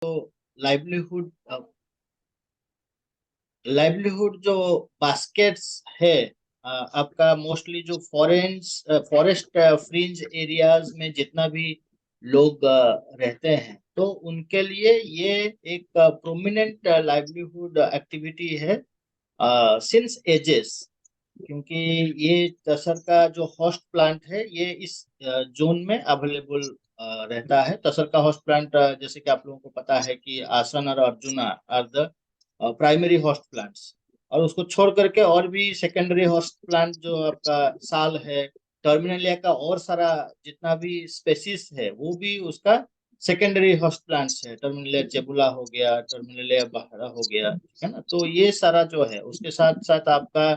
Livelihood livelihood जो baskets है, आपका मोस्टली जो फॉरेस्ट फ्रिंज एरियाज में जितना भी लोग रहते हैं, तो उनके लिए ये एक प्रोमिनेंट लाइवलीहुड एक्टिविटी है सिंस एजेस। क्योंकि ये तसर का जो होस्ट प्लांट है ये इस जोन में अवेलेबल रहता है। तसर का होस्ट प्लांट, जैसे कि आप लोगों को पता है कि आसन और arjuna are the primary host plants, और उसको छोड़ करके और भी सेकेंडरी होस्ट प्लांट जो आपका साल है, टर्मिनेलिया का और सारा जितना भी स्पेसीज है वो भी उसका सेकेंडरी होस्ट प्लांट्स है। टर्मिनेलिया जेबुला हो गया, टर्मिनेलिया बहरा हो गया, ठीक है ना। तो ये सारा जो है उसके साथ साथ आपका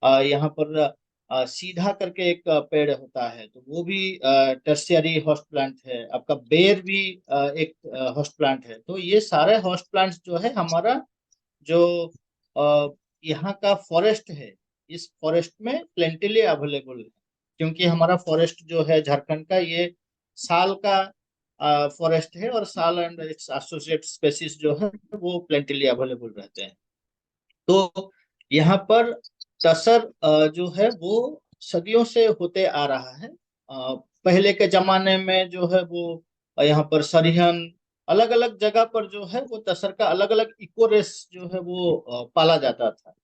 यहाँ पर सीधा करके एक पेड़ होता है, तो वो भी टर्शियरी होस्ट प्लांट है। आपका बेर भी एक होस्ट प्लांट है। तो ये सारे होस्ट प्लांट्स जो है हमारा जो अ, यहाँ का फॉरेस्ट है, इस फॉरेस्ट में प्लेंटिली अवेलेबल है। क्योंकि हमारा फॉरेस्ट जो है झारखंड का, ये साल का फॉरेस्ट है, और साल एंड इट्स एसोसिएट स्पेसीज जो है वो प्लेंटिली अवेलेबल रहते हैं। तो यहाँ पर तसर जो है वो सदियों से होते आ रहा है। पहले के जमाने में जो है वो यहाँ पर सरिहन, अलग अलग जगह पर जो है वो तसर का अलग अलग इकोरेस जो है वो पाला जाता था,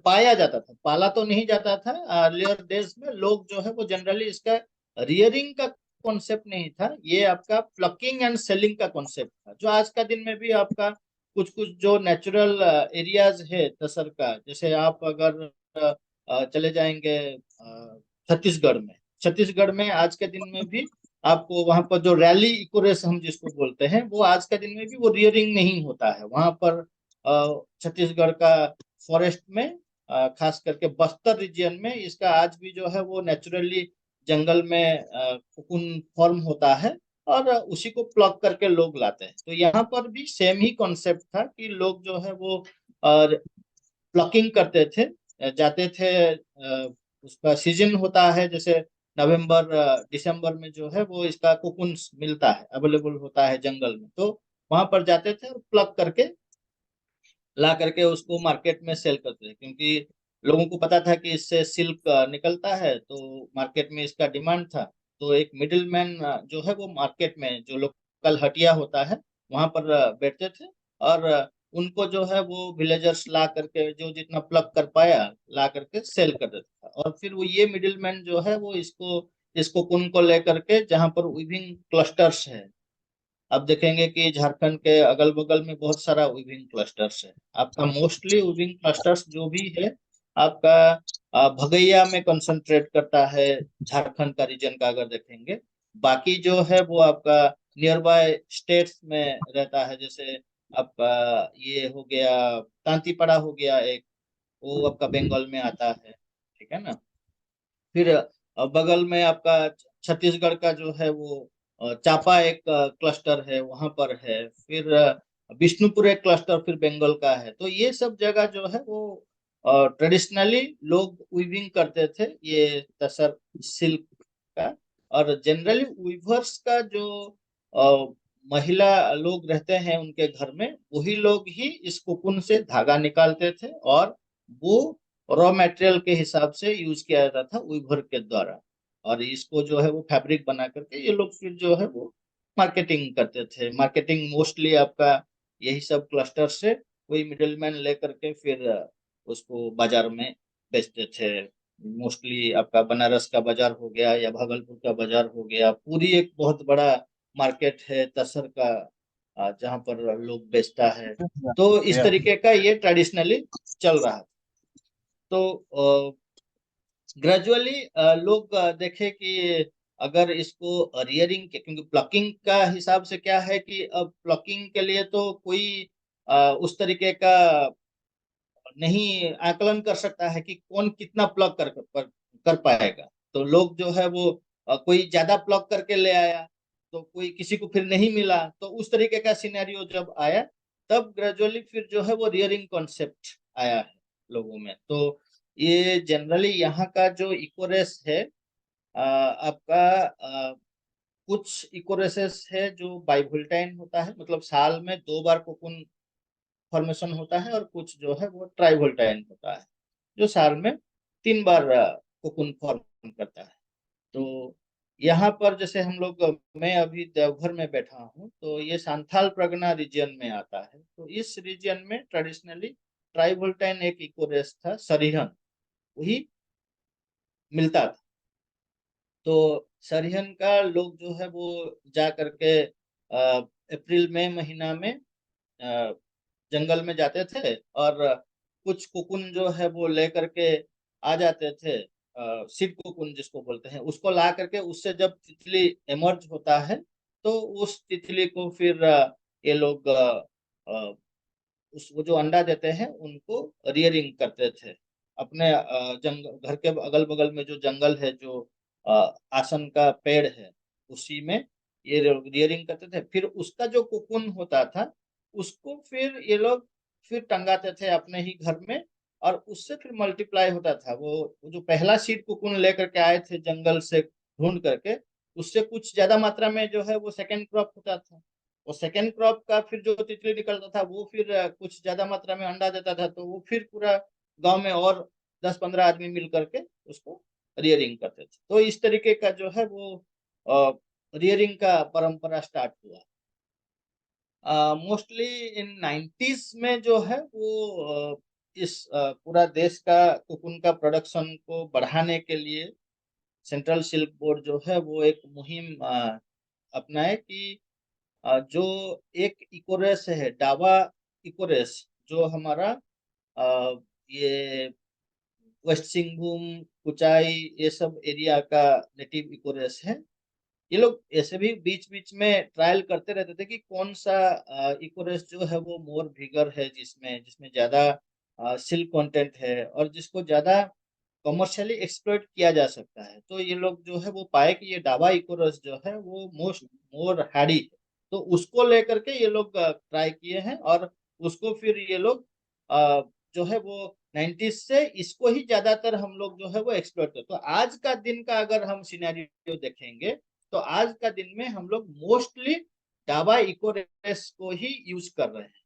पाया जाता था। पाला तो नहीं जाता था। अर्लियर डेज में लोग जो है वो जनरली इसका रियरिंग का कॉन्सेप्ट नहीं था, ये आपका प्लकिंग एंड सेलिंग का कॉन्सेप्ट था। जो आज का दिन में भी आपका कुछ कुछ जो नेचुरल एरियाज है तसर का, जैसे आप अगर चले जाएंगे छत्तीसगढ़ में, छत्तीसगढ़ में आज के दिन में भी आपको वहां पर जो रैली इकोरेस हम जिसको बोलते हैं, वो आज के दिन में भी वो रियरिंग नहीं होता है वहां पर। छत्तीसगढ़ का फॉरेस्ट में, खास करके बस्तर रीजन में, इसका आज भी जो है वो नेचुरली जंगल में कोकून फॉर्म होता है, और उसी को प्लग करके लोग लाते हैं। तो यहाँ पर भी सेम ही कॉन्सेप्ट था कि लोग जो है वो प्लकिंग करते थे, जाते थे। उसका सीजन होता है, जैसे नवंबर दिसंबर में जो है वो इसका कोकून मिलता है, अवेलेबल होता है जंगल में। तो वहां पर जाते थे और प्लग करके ला करके उसको मार्केट में सेल करते थे। क्योंकि लोगों को पता था कि इससे सिल्क निकलता है, तो मार्केट में इसका डिमांड था। तो एक मिडिल मैन जो है वो मार्केट में जो लोकल हटिया होता है वहां पर बैठते थे, और उनको जो है वो विलेजर्स ला करके जो जितना प्लग कर पाया ला करके सेल कर देता था। और फिर वो ये मिडिल मैन जो है वो इसको कुन को लेकर के जहाँ पर विभिन्न क्लस्टर्स है, आप देखेंगे कि झारखंड के अगल बगल में बहुत सारा वीविंग क्लस्टर्स है। आपका मोस्टली वीविंग क्लस्टर्स जो भी है आपका भगैया में कंसंट्रेट करता है, झारखंड का रीजन का अगर देखेंगे। बाकी जो है वो आपका नियर बाय स्टेट्स में रहता है। जैसे आपका ये हो गया, तांतीपाड़ा हो गया एक, वो आपका बंगाल में आता है, ठीक है ना। फिर बगल में आपका छत्तीसगढ़ का जो है वो चापा एक क्लस्टर है, वहां पर है। फिर विष्णुपुर एक क्लस्टर फिर बंगाल का है। तो ये सब जगह जो है वो ट्रेडिशनली लोग वीविंग करते थे ये तसर सिल्क का। और जनरली वीवर्स का जो अ, महिला लोग रहते हैं उनके घर में, वही लोग ही इस कोकून से धागा निकालते थे, और वो रॉ मटेरियल के हिसाब से यूज किया जाता था वीवर के द्वारा। और इसको जो है वो फैब्रिक बना करके ये लोग फिर जो है वो मार्केटिंग करते थे। मार्केटिंग मोस्टली आपका यही सब क्लस्टर से वही मिडिलमैन लेकर के फिर उसको बाजार में बेचते थे। मोस्टली आपका बनारस का बाजार हो गया या भागलपुर का बाजार हो गया, पूरी एक बहुत बड़ा मार्केट है तसर का, जहाँ पर लोग बेचता है। तो इस या तरीके का ये ट्रेडिशनली चल रहा था। तो ग्रेजुअली लोग देखे कि अगर इसको रियरिंग के, क्योंकि प्लकिंग का हिसाब से क्या है कि अब प्लकिंग के लिए तो कोई उस तरीके का नहीं आकलन कर सकता है कि कौन कितना प्लग कर पाएगा। तो लोग जो है वो कोई ज्यादा प्लग करके ले आया, तो कोई किसी को फिर नहीं मिला। तो उस तरीके का सिनेरियो जब आया, तब ग्रेजुअली फिर जो है वो रियरिंग कॉन्सेप्ट आया है लोगों में। तो ये जनरली यहाँ का जो इकोरेस है आपका कुछ इकोरेसेस है जो बाइवोल्टाइन होता है, मतलब साल में 2 बार कोकून फॉर्मेशन होता है, और कुछ जो है वो ट्राइवोल्टाइन होता है जो साल में 3 बार कोकून फॉर्म करता है। तो यहाँ पर जैसे हम लोग, मैं अभी देवघर में बैठा हूँ, तो ये सांथाल परगना रीजन में आता है। तो इस रीजन में ट्रेडिशनली ट्राइवोल्टाइन एक इकोरेस था, सरिहन, वही मिलता था। तो सरिहन का लोग जो है वो जा करके अप्रैल मई महीना में जंगल में जाते थे, और कुछ कोकुन जो है वो ले करके आ जाते थे। सीड कोकुन जिसको बोलते हैं, उसको ला करके उससे जब तितली एमर्ज होता है, तो उस तितली को फिर ये लोग उस वो जो अंडा देते हैं उनको रियरिंग करते थे। अपने घर के अगल बगल में जो जंगल है, जो आसन का पेड़ है, उसी में ये रियरिंग करते थे। फिर उसका जो कोकुन होता था, उसको फिर ये लोग फिर टंगाते थे अपने ही घर में, और उससे फिर मल्टीप्लाई होता था। वो जो पहला सीड कोकुन लेकर के आए थे जंगल से ढूंढ करके, उससे कुछ ज्यादा मात्रा में जो है वो सेकेंड क्रॉप होता था। वो सेकेंड क्रॉप का फिर जो तितली निकलता था, वो फिर कुछ ज्यादा मात्रा में अंडा देता था, तो वो फिर पूरा गांव में और 10-15 आदमी मिल करके उसको रियरिंग करते थे। तो इस तरीके का जो है वो रियरिंग का परंपरा स्टार्ट हुआ। मोस्टली इन 90s में जो है वो इस पूरा देश का कोकून का प्रोडक्शन को बढ़ाने के लिए सेंट्रल सिल्क बोर्ड जो है वो एक मुहिम अपनाए कि जो एक इकोरेस है, डाबा इकोरेस, जो हमारा ये वेस्ट सिंहभूम, कुचाई, ये सब एरिया का नेटिव इकोरेस है। ये लोग ऐसे भी बीच बीच में ट्रायल करते रहते थे कि कौन सा इकोरेस जो है वो मोर विगर है, जिसमें जिसमें ज्यादा सिल्क कंटेंट है, और जिसको ज्यादा कमर्शियली एक्सप्लॉइट किया जा सकता है। तो ये लोग जो है वो पाए कि ये डाबा इकोरस जो है वो मोस्ट मोर हैडी है। तो उसको लेकर के ये लोग ट्राई किए हैं, और उसको फिर ये लोग जो है वो 90s से इसको ही ज्यादातर हम लोग जो है वो एक्सप्लोर करते। तो आज का दिन का अगर हम सिनेरियो देखेंगे, तो आज का दिन में हम लोग मोस्टली डाबा इकोरेस को ही यूज कर रहे हैं।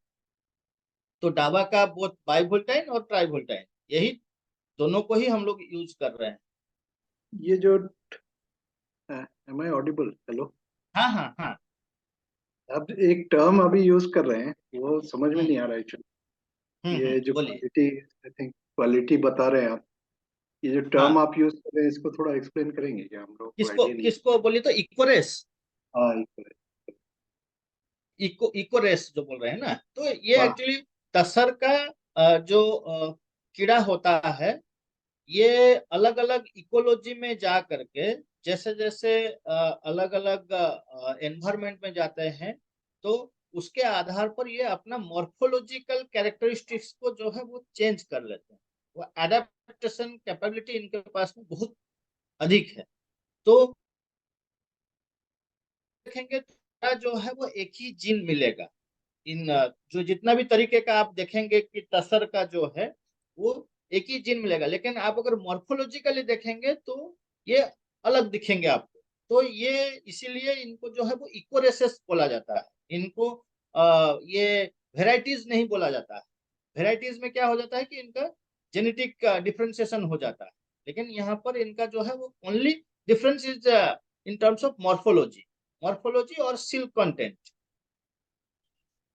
तो डाबा का बोथ बाइवोल्टाइन और ट्राइवोल्टाइन, यही दोनों को ही हम लोग यूज कर रहे हैं। ये जो एम आई ऑडिबल? हेलो। हाँ हाँ हाँ। अब एक टर्म अभी यूज कर रहे हैं, वो समझ में नहीं आ रहा है एक्चुअली। ये जो बोलिए। क्वालिटी, आई थिंक क्वालिटी बता रहे हैं आप, ये जो टर्म हाँ, आप यूज कर रहे हैं इसको थोड़ा एक्सप्लेन करेंगे क्या? हम लोग को किसको आइडिया नहीं है। किसको बोलिए तो इक्वरेस, हाँ, equal इकोरेस जो बोल रहे हैं ना, तो ये हाँ। एक्चुअली तसर का जो कीड़ा होता है, ये अलग अलग इकोलॉजी में जा करके, जैसे जैसे अलग अलग एनवायरमेंट में जाते हैं, तो उसके आधार पर ये अपना मॉर्फोलॉजिकल कैरेक्टरिस्टिक्स को जो है वो चेंज कर लेते हैं। वो एडेप्टेशन कैपेबिलिटी इनके पास में बहुत अधिक है। तो देखेंगे तो जो है वो एक ही जीन मिलेगा। इन जो जितना भी तरीके का आप देखेंगे कि तसर का जो है वो एक ही जीन मिलेगा, लेकिन आप अगर मॉर्फोलॉजिकली देखेंगे तो ये अलग दिखेंगे आपको। तो ये इसीलिए इनको जो है वो इकोरेसेस बोला जाता है। इनको ये वेराइटीज नहीं बोला जाता है। वेराइटीज में क्या हो जाता है कि इनका जेनेटिक डिफरेंशिएशन हो जाता है, लेकिन यहाँ पर इनका जो है वो only difference is in terms of morphology, morphology और सिल्क कंटेंट।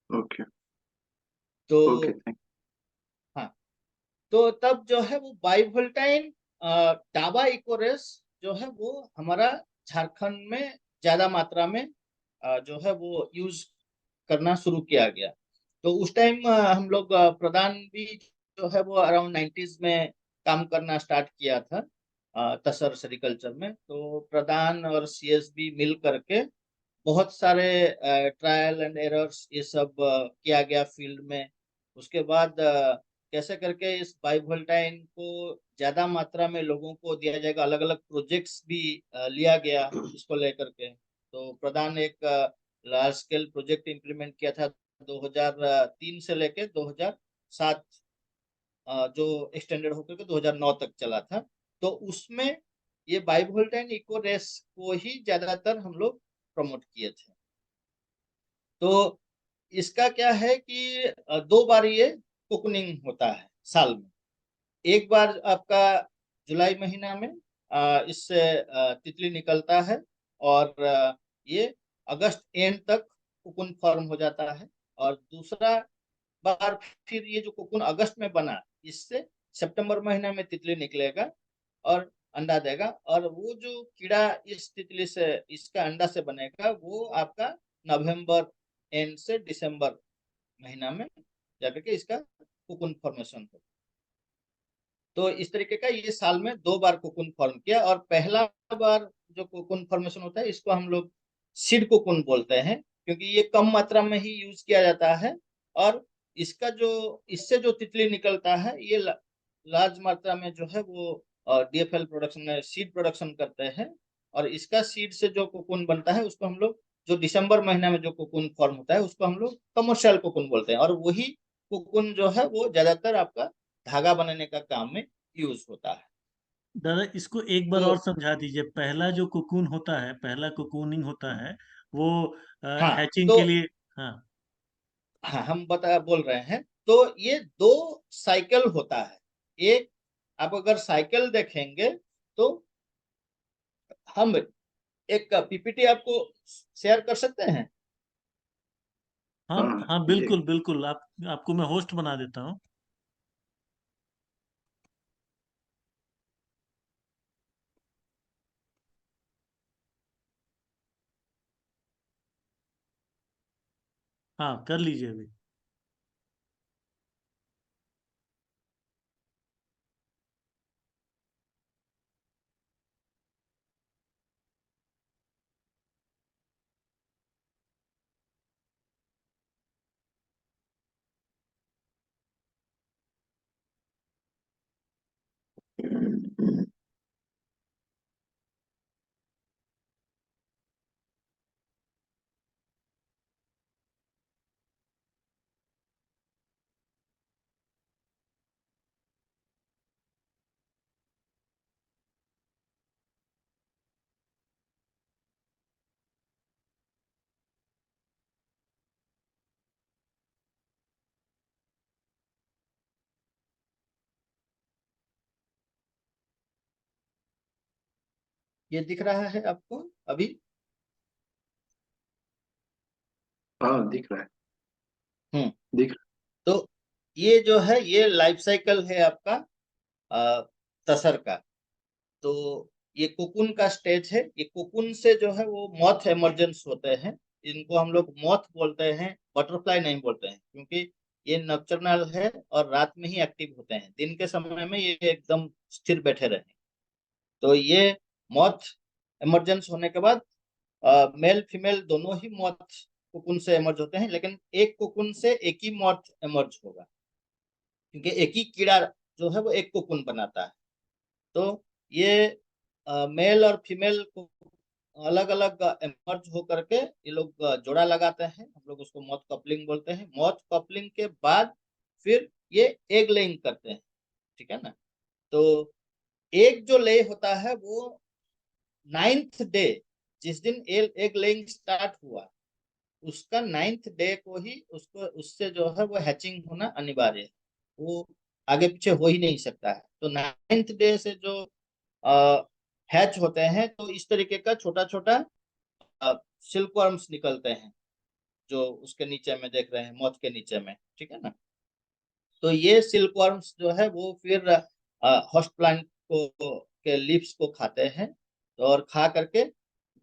ओके। तो ओके, थैंक हाँ, तो तब जो है वो बाइवोल्टाइन टाबा इकोरेस जो है वो हमारा झारखंड में ज्यादा मात्रा में जो है वो यूज करना शुरू किया गया। तो उस टाइम हम लोग प्रधान भी जो है वो अराउंड 90s में काम करना स्टार्ट किया था तसर सेरिकल्चर में। तो प्रधान और सीएसबी मिल करके बहुत सारे ट्रायल एंड एरर्स ये सब किया गया फील्ड में। उसके बाद कैसे करके इस बाइवोल्टाइन को ज्यादा मात्रा में लोगों को दिया जाएगा, अलग अलग प्रोजेक्ट्स भी लिया गया इसको लेकर के। तो प्रधान एक लार्ज स्केल प्रोजेक्ट इंप्लीमेंट किया था 2003 से लेके 2007, जो एक्सटेंडेड होकर के 2009 तक चला था। तो उसमें ये बाइवोल्टाइन इको रेस को ही ज्यादातर हम लोग प्रमोट किए थे। तो इसका क्या है कि 2 बार ये कुकनिंग होता है साल में। एक बार आपका जुलाई महीना में इससे तितली निकलता है, और ये अगस्त एंड तक कोकून फॉर्म हो जाता है। और दूसरा बार फिर ये जो कोकून अगस्त में बना, इससे सितंबर महीने में तितली निकलेगा और अंडा देगा। और वो जो कीड़ा इस तितली से, इसका अंडा से बनेगा, वो आपका नवंबर एंड से दिसंबर महीना में जाकर के इसका कोकून फॉर्मेशन हो। तो इस तरीके का ये साल में 2 बार कोकून फॉर्म किया। और पहला बार जो कोकून फॉर्मेशन होता है, इसको हम लोग सीड कोकून बोलते हैं, क्योंकि ये कम मात्रा में ही यूज किया जाता है। और इसका जो, इससे जो तितली निकलता है, ये लार्ज मात्रा में जो है वो डीएफएल प्रोडक्शन में सीड प्रोडक्शन करते हैं। और इसका सीड से जो कोकून बनता है, उसको हम लोग, जो दिसंबर महीना में जो कोकून फॉर्म होता है, उसको हम लोग कमर्शियल कोकून बोलते हैं। और वही कोकून जो है वो ज्यादातर आपका धागा बनाने का काम में यूज होता है। दादा इसको एक बार तो और समझा दीजिए। पहला जो कोकून होता है, पहला कोकूनिंग होता है, वो हाँ, हैचिंग तो के लिए। हाँ। हाँ, हम बोल रहे हैं। तो ये 2 साइकिल होता है। एक, आप अगर साइकिल देखेंगे तो हम एक पीपीटी आपको शेयर कर सकते हैं। हाँ हाँ हाँ, कीजिए। बिल्कुल बिल्कुल, आपको मैं होस्ट बना देता हूँ। हाँ, कर लीजिए अभी। ये दिख रहा है आपको अभी? हाँ दिख रहा है। हम्म। दिख तो ये जो है, ये लाइफ साइकिल है आपका तसर का। तो ये कोकून का स्टेज है। ये कोकून से जो है वो मॉथ इमर्जेंस होते हैं। इनको हम लोग मॉथ बोलते हैं, बटरफ्लाई नहीं बोलते हैं, क्योंकि ये नॉकटर्नल है और रात में ही एक्टिव होते हैं। दिन के समय में ये एकदम स्थिर बैठे रहे। तो ये मॉथ इमर्जेंस होने के बाद मेल फीमेल दोनों ही मॉथ कोकून से इमर्ज होते हैं, लेकिन एक कोकून से एक ही मॉथ इमर्ज होगा, क्योंकि एक ही कीड़ा जो है वो एक कोकून बनाता है। तो ये मेल और फीमेल को अलग अलग इमर्ज हो करके ये लोग जोड़ा लगाते हैं। हम लोग उसको मॉथ कपलिंग बोलते हैं। मॉथ कपलिंग के बाद फिर ये एग लेइंग करते हैं, ठीक है ना। तो एग जो ले होता है वो 9th डे, जिस दिन एग लेइंग स्टार्ट हुआ, उसका 9th डे को ही उसको, उससे जो है वो हैचिंग होना अनिवार्य है। वो आगे पीछे हो ही नहीं सकता है। तो 9th डे से जो हैच होते हैं, तो इस तरीके का छोटा छोटा सिल्क वर्म्स निकलते हैं, जो उसके नीचे में देख रहे हैं, मौत के नीचे में, ठीक है ना। तो ये सिल्क वर्म्स जो है वो फिर होस्ट प्लांट को के लीव्स को खाते हैं। और खा करके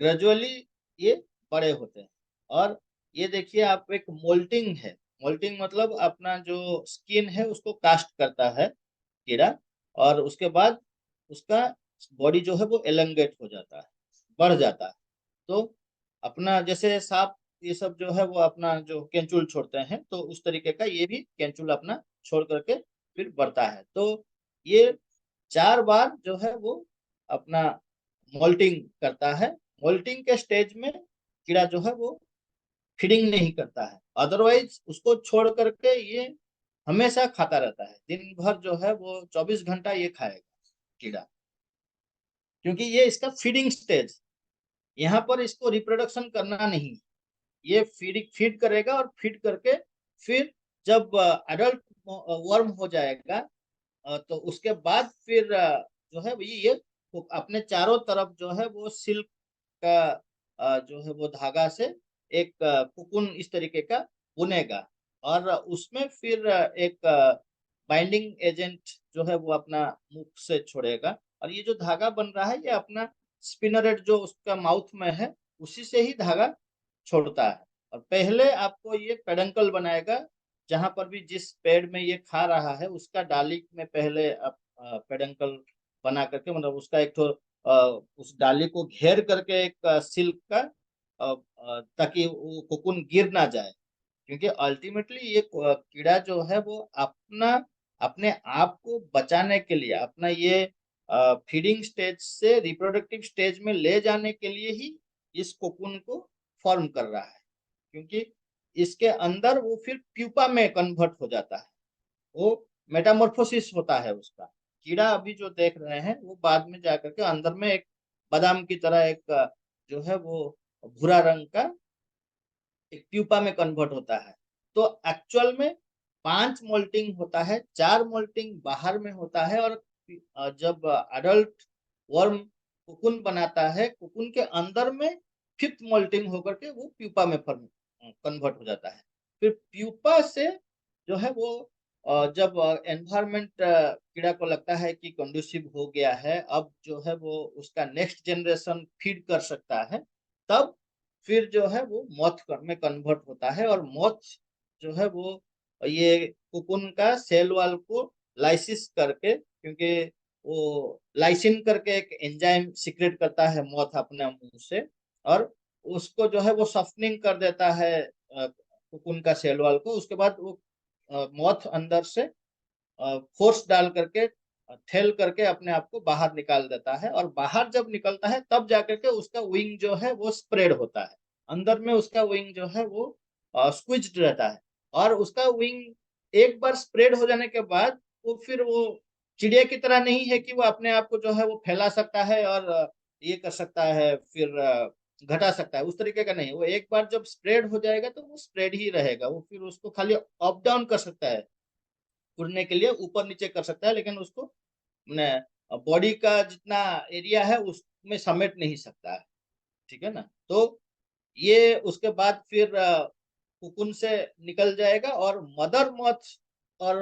ग्रेजुअली ये बड़े होते हैं। और ये देखिए, आप, एक मोल्टिंग है। मोल्टिंग मतलब अपना जो स्किन है उसको कास्ट करता है कीड़ा, और उसके बाद उसका बॉडी जो है वो एलंगेट हो जाता है, बढ़ जाता है। तो अपना जैसे सांप ये सब जो है वो अपना जो केंचुल छोड़ते हैं, तो उस तरीके का ये भी केंचुल अपना छोड़ करके फिर बढ़ता है। तो ये 4 बार जो है वो अपना मोल्टिंग करता है। मोल्टिंग के स्टेज में कीड़ा जो है वो फीडिंग नहीं करता है, अदरवाइज उसको छोड़ करके ये हमेशा खाता रहता है। दिन भर जो है वो 24 घंटा ये खाएगा कीड़ा, क्योंकि ये इसका फीडिंग स्टेज यहाँ पर इसको रिप्रोडक्शन करना नहीं, ये फीड करेगा और फीड करके फिर जब अडल्ट वर्म हो जाएगा तो उसके बाद फिर जो है ये अपने चारों तरफ जो है वो सिल्क का जो है वो धागा से एक कुकुन इस तरीके का बुनेगा और उसमें फिर एक बाइंडिंग एजेंट जो है वो अपना मुख से छोड़ेगा और ये जो धागा बन रहा है ये अपना स्पिनरेट जो उसका माउथ में है उसी से ही धागा छोड़ता है। और पहले आपको ये पेडंकल बनाएगा, जहां पर भी जिस पेड़ में ये खा रहा है उसका डाली में पहले आप पेडंकल बना करके मतलब उसका एक तो उस डाली को घेर करके एक सिल्क का ताकि वो कोकून गिर ना जाए, क्योंकि अल्टीमेटली ये कीड़ा जो है वो अपना अपने आप को बचाने के लिए अपना ये फीडिंग स्टेज से रिप्रोडक्टिव स्टेज में ले जाने के लिए ही इस कोकून को फॉर्म कर रहा है, क्योंकि इसके अंदर वो फिर प्यूपा में कन्वर्ट हो जाता है, वो मेटामॉर्फोसिस होता है उसका। कीड़ा अभी जो देख रहे हैं वो बाद में जाकर के अंदर में एक बादाम की तरह एक जो है वो भूरा रंग का एक प्यूपा में कन्वर्ट होता है। तो एक्चुअल में 5 मोल्टिंग होता है, 4 मोल्टिंग बाहर में होता है और जब अडल्ट वर्म कुकुन बनाता है कुकुन के अंदर में 5th मोल्टिंग होकर के वो प्यूपा में कन्वर्ट हो जाता है। फिर प्यूपा से जो है वो जब एनवायरमेंट कीड़ा को लगता है कि कंडूसिव हो गया है, अब जो है वो उसका नेक्स्ट जनरेशन फीड कर सकता है, तब फिर जो है वो मॉथ में कन्वर्ट होता है और मॉथ जो है वो ये कुकुन का सेल वाल को लाइसिस करके, क्योंकि वो लाइसिन करके एक एंजाइम सीक्रेट करता है मॉथ अपने मुंह से और उसको जो है वो सॉफ्टनिंग कर देता है कुकुन का सेल वाल को। उसके बाद वो मॉथ अंदर से फोर्स डाल करके ठेल करके अपने आप को बाहर निकाल देता है और बाहर जब निकलता है तब जाकर के उसका विंग जो है वो स्प्रेड होता है, अंदर में उसका विंग जो है वो स्क्विज्ड रहता है और उसका विंग एक बार स्प्रेड हो जाने के बाद वो फिर वो चिड़िया की तरह नहीं है कि वो अपने आप को जो है वो फैला सकता है और ये कर सकता है फिर घटा सकता है, उस तरीके का नहीं। वो एक बार जब स्प्रेड हो जाएगा तो वो स्प्रेड ही रहेगा, वो फिर उसको खाली अप डाउन कर सकता है, उड़ने के लिए ऊपर नीचे कर सकता है, लेकिन उसको बॉडी का जितना एरिया है उसमें समेट नहीं सकता है, ठीक है ना। तो ये उसके बाद फिर कुकुन से निकल जाएगा और मदर मॉथ और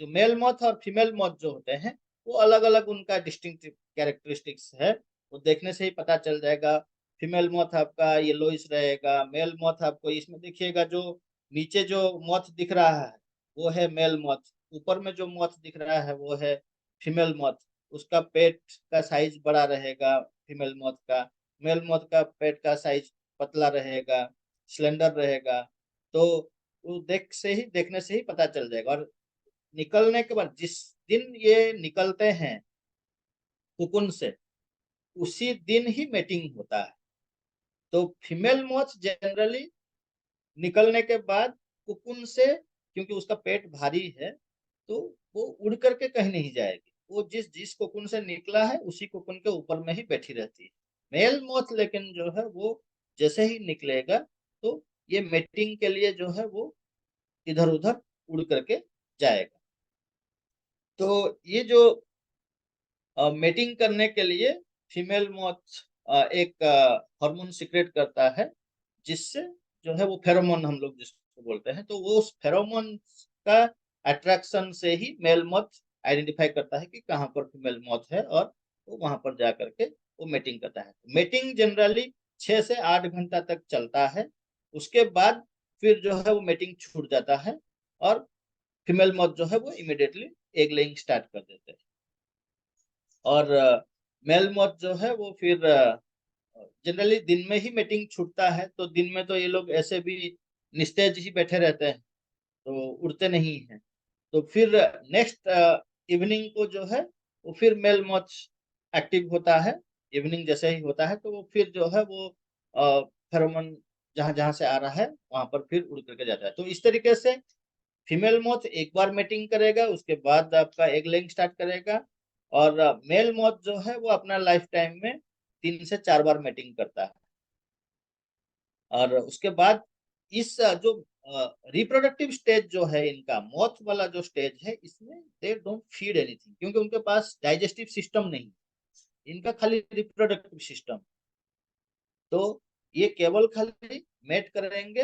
जो मेल मॉथ और फीमेल मॉथ जो होते हैं वो अलग अलग उनका डिस्टिंक्टिव कैरेक्टरिस्टिक्स है, वो देखने से ही पता चल जाएगा। फीमेल मॉथ आपका येलोइश रहेगा, मेल मॉथ आपको इसमें देखिएगा जो नीचे जो मॉथ दिख रहा है वो है मेल मॉथ, ऊपर में जो मॉथ दिख रहा है वो है फीमेल मॉथ। उसका पेट का साइज बड़ा रहेगा फीमेल मॉथ का, मेल मॉथ का पेट का साइज पतला रहेगा, स्लेंडर रहेगा। तो वो देखने से ही पता चल जाएगा। और निकलने के बाद जिस दिन ये निकलते हैं कुकुन से उसी दिन ही मेटिंग होता है। तो फीमेल मॉथ जनरली निकलने के बाद कुकुन से, क्योंकि उसका पेट भारी है तो वो उड़ करके कहीं नहीं जाएगी, वो जिस जिस कोकुन से निकला है उसी कोकुन के ऊपर में ही बैठी रहती है। मेल मॉथ लेकिन जो है वो जैसे ही निकलेगा तो ये मेटिंग के लिए जो है वो इधर उधर उड़ करके जाएगा। तो ये जो मेटिंग करने के लिए फीमेल मॉथ एक हार्मोन सिक्रेट करता है, जिससे जो है वो फेरोमोन हम लोग जिसको बोलते हैं, तो वो उस फेरोमोन का अट्रैक्शन से ही मेल मॉथ आइडेंटिफाई करता है कि कहाँ पर फीमेल मॉथ है और वो वहां पर जा करके वो मेटिंग करता है। मेटिंग जनरली 6 से 8 घंटा तक चलता है, उसके बाद फिर जो है वो मेटिंग छूट जाता है और फीमेल मॉथ जो है वो इमिडिएटली एग लेइंग स्टार्ट कर देते हैं। और मेल मॉथ जो है वो फिर जनरली दिन में ही मीटिंग छूटता है, तो दिन में तो ये लोग ऐसे भी निस्तेज ही बैठे रहते हैं तो उड़ते नहीं हैं। तो फिर नेक्स्ट इवनिंग को जो है वो फिर मेल मॉथ एक्टिव होता है, इवनिंग जैसे ही होता है तो वो फिर जो है वो फेरोमोन जहां जहां से आ रहा है वहां पर फिर उड़ करके जाता है। तो इस तरीके से फीमेल मॉथ एक बार मेटिंग करेगा, उसके बाद आपका एग लेइंग स्टार्ट करेगा और मेल मॉथ जो है वो अपना लाइफ टाइम में 3 से 4 बार मेटिंग करता है। और उसके बाद इस जो रिप्रोडक्टिव स्टेज जो है इनका, मौत वाला जो स्टेज है, इसमें दे डोंट फीड एनीथिंग, क्योंकि उनके पास डाइजेस्टिव सिस्टम नहीं, इनका खाली रिप्रोडक्टिव सिस्टम। तो ये केवल खाली मेट करेंगे,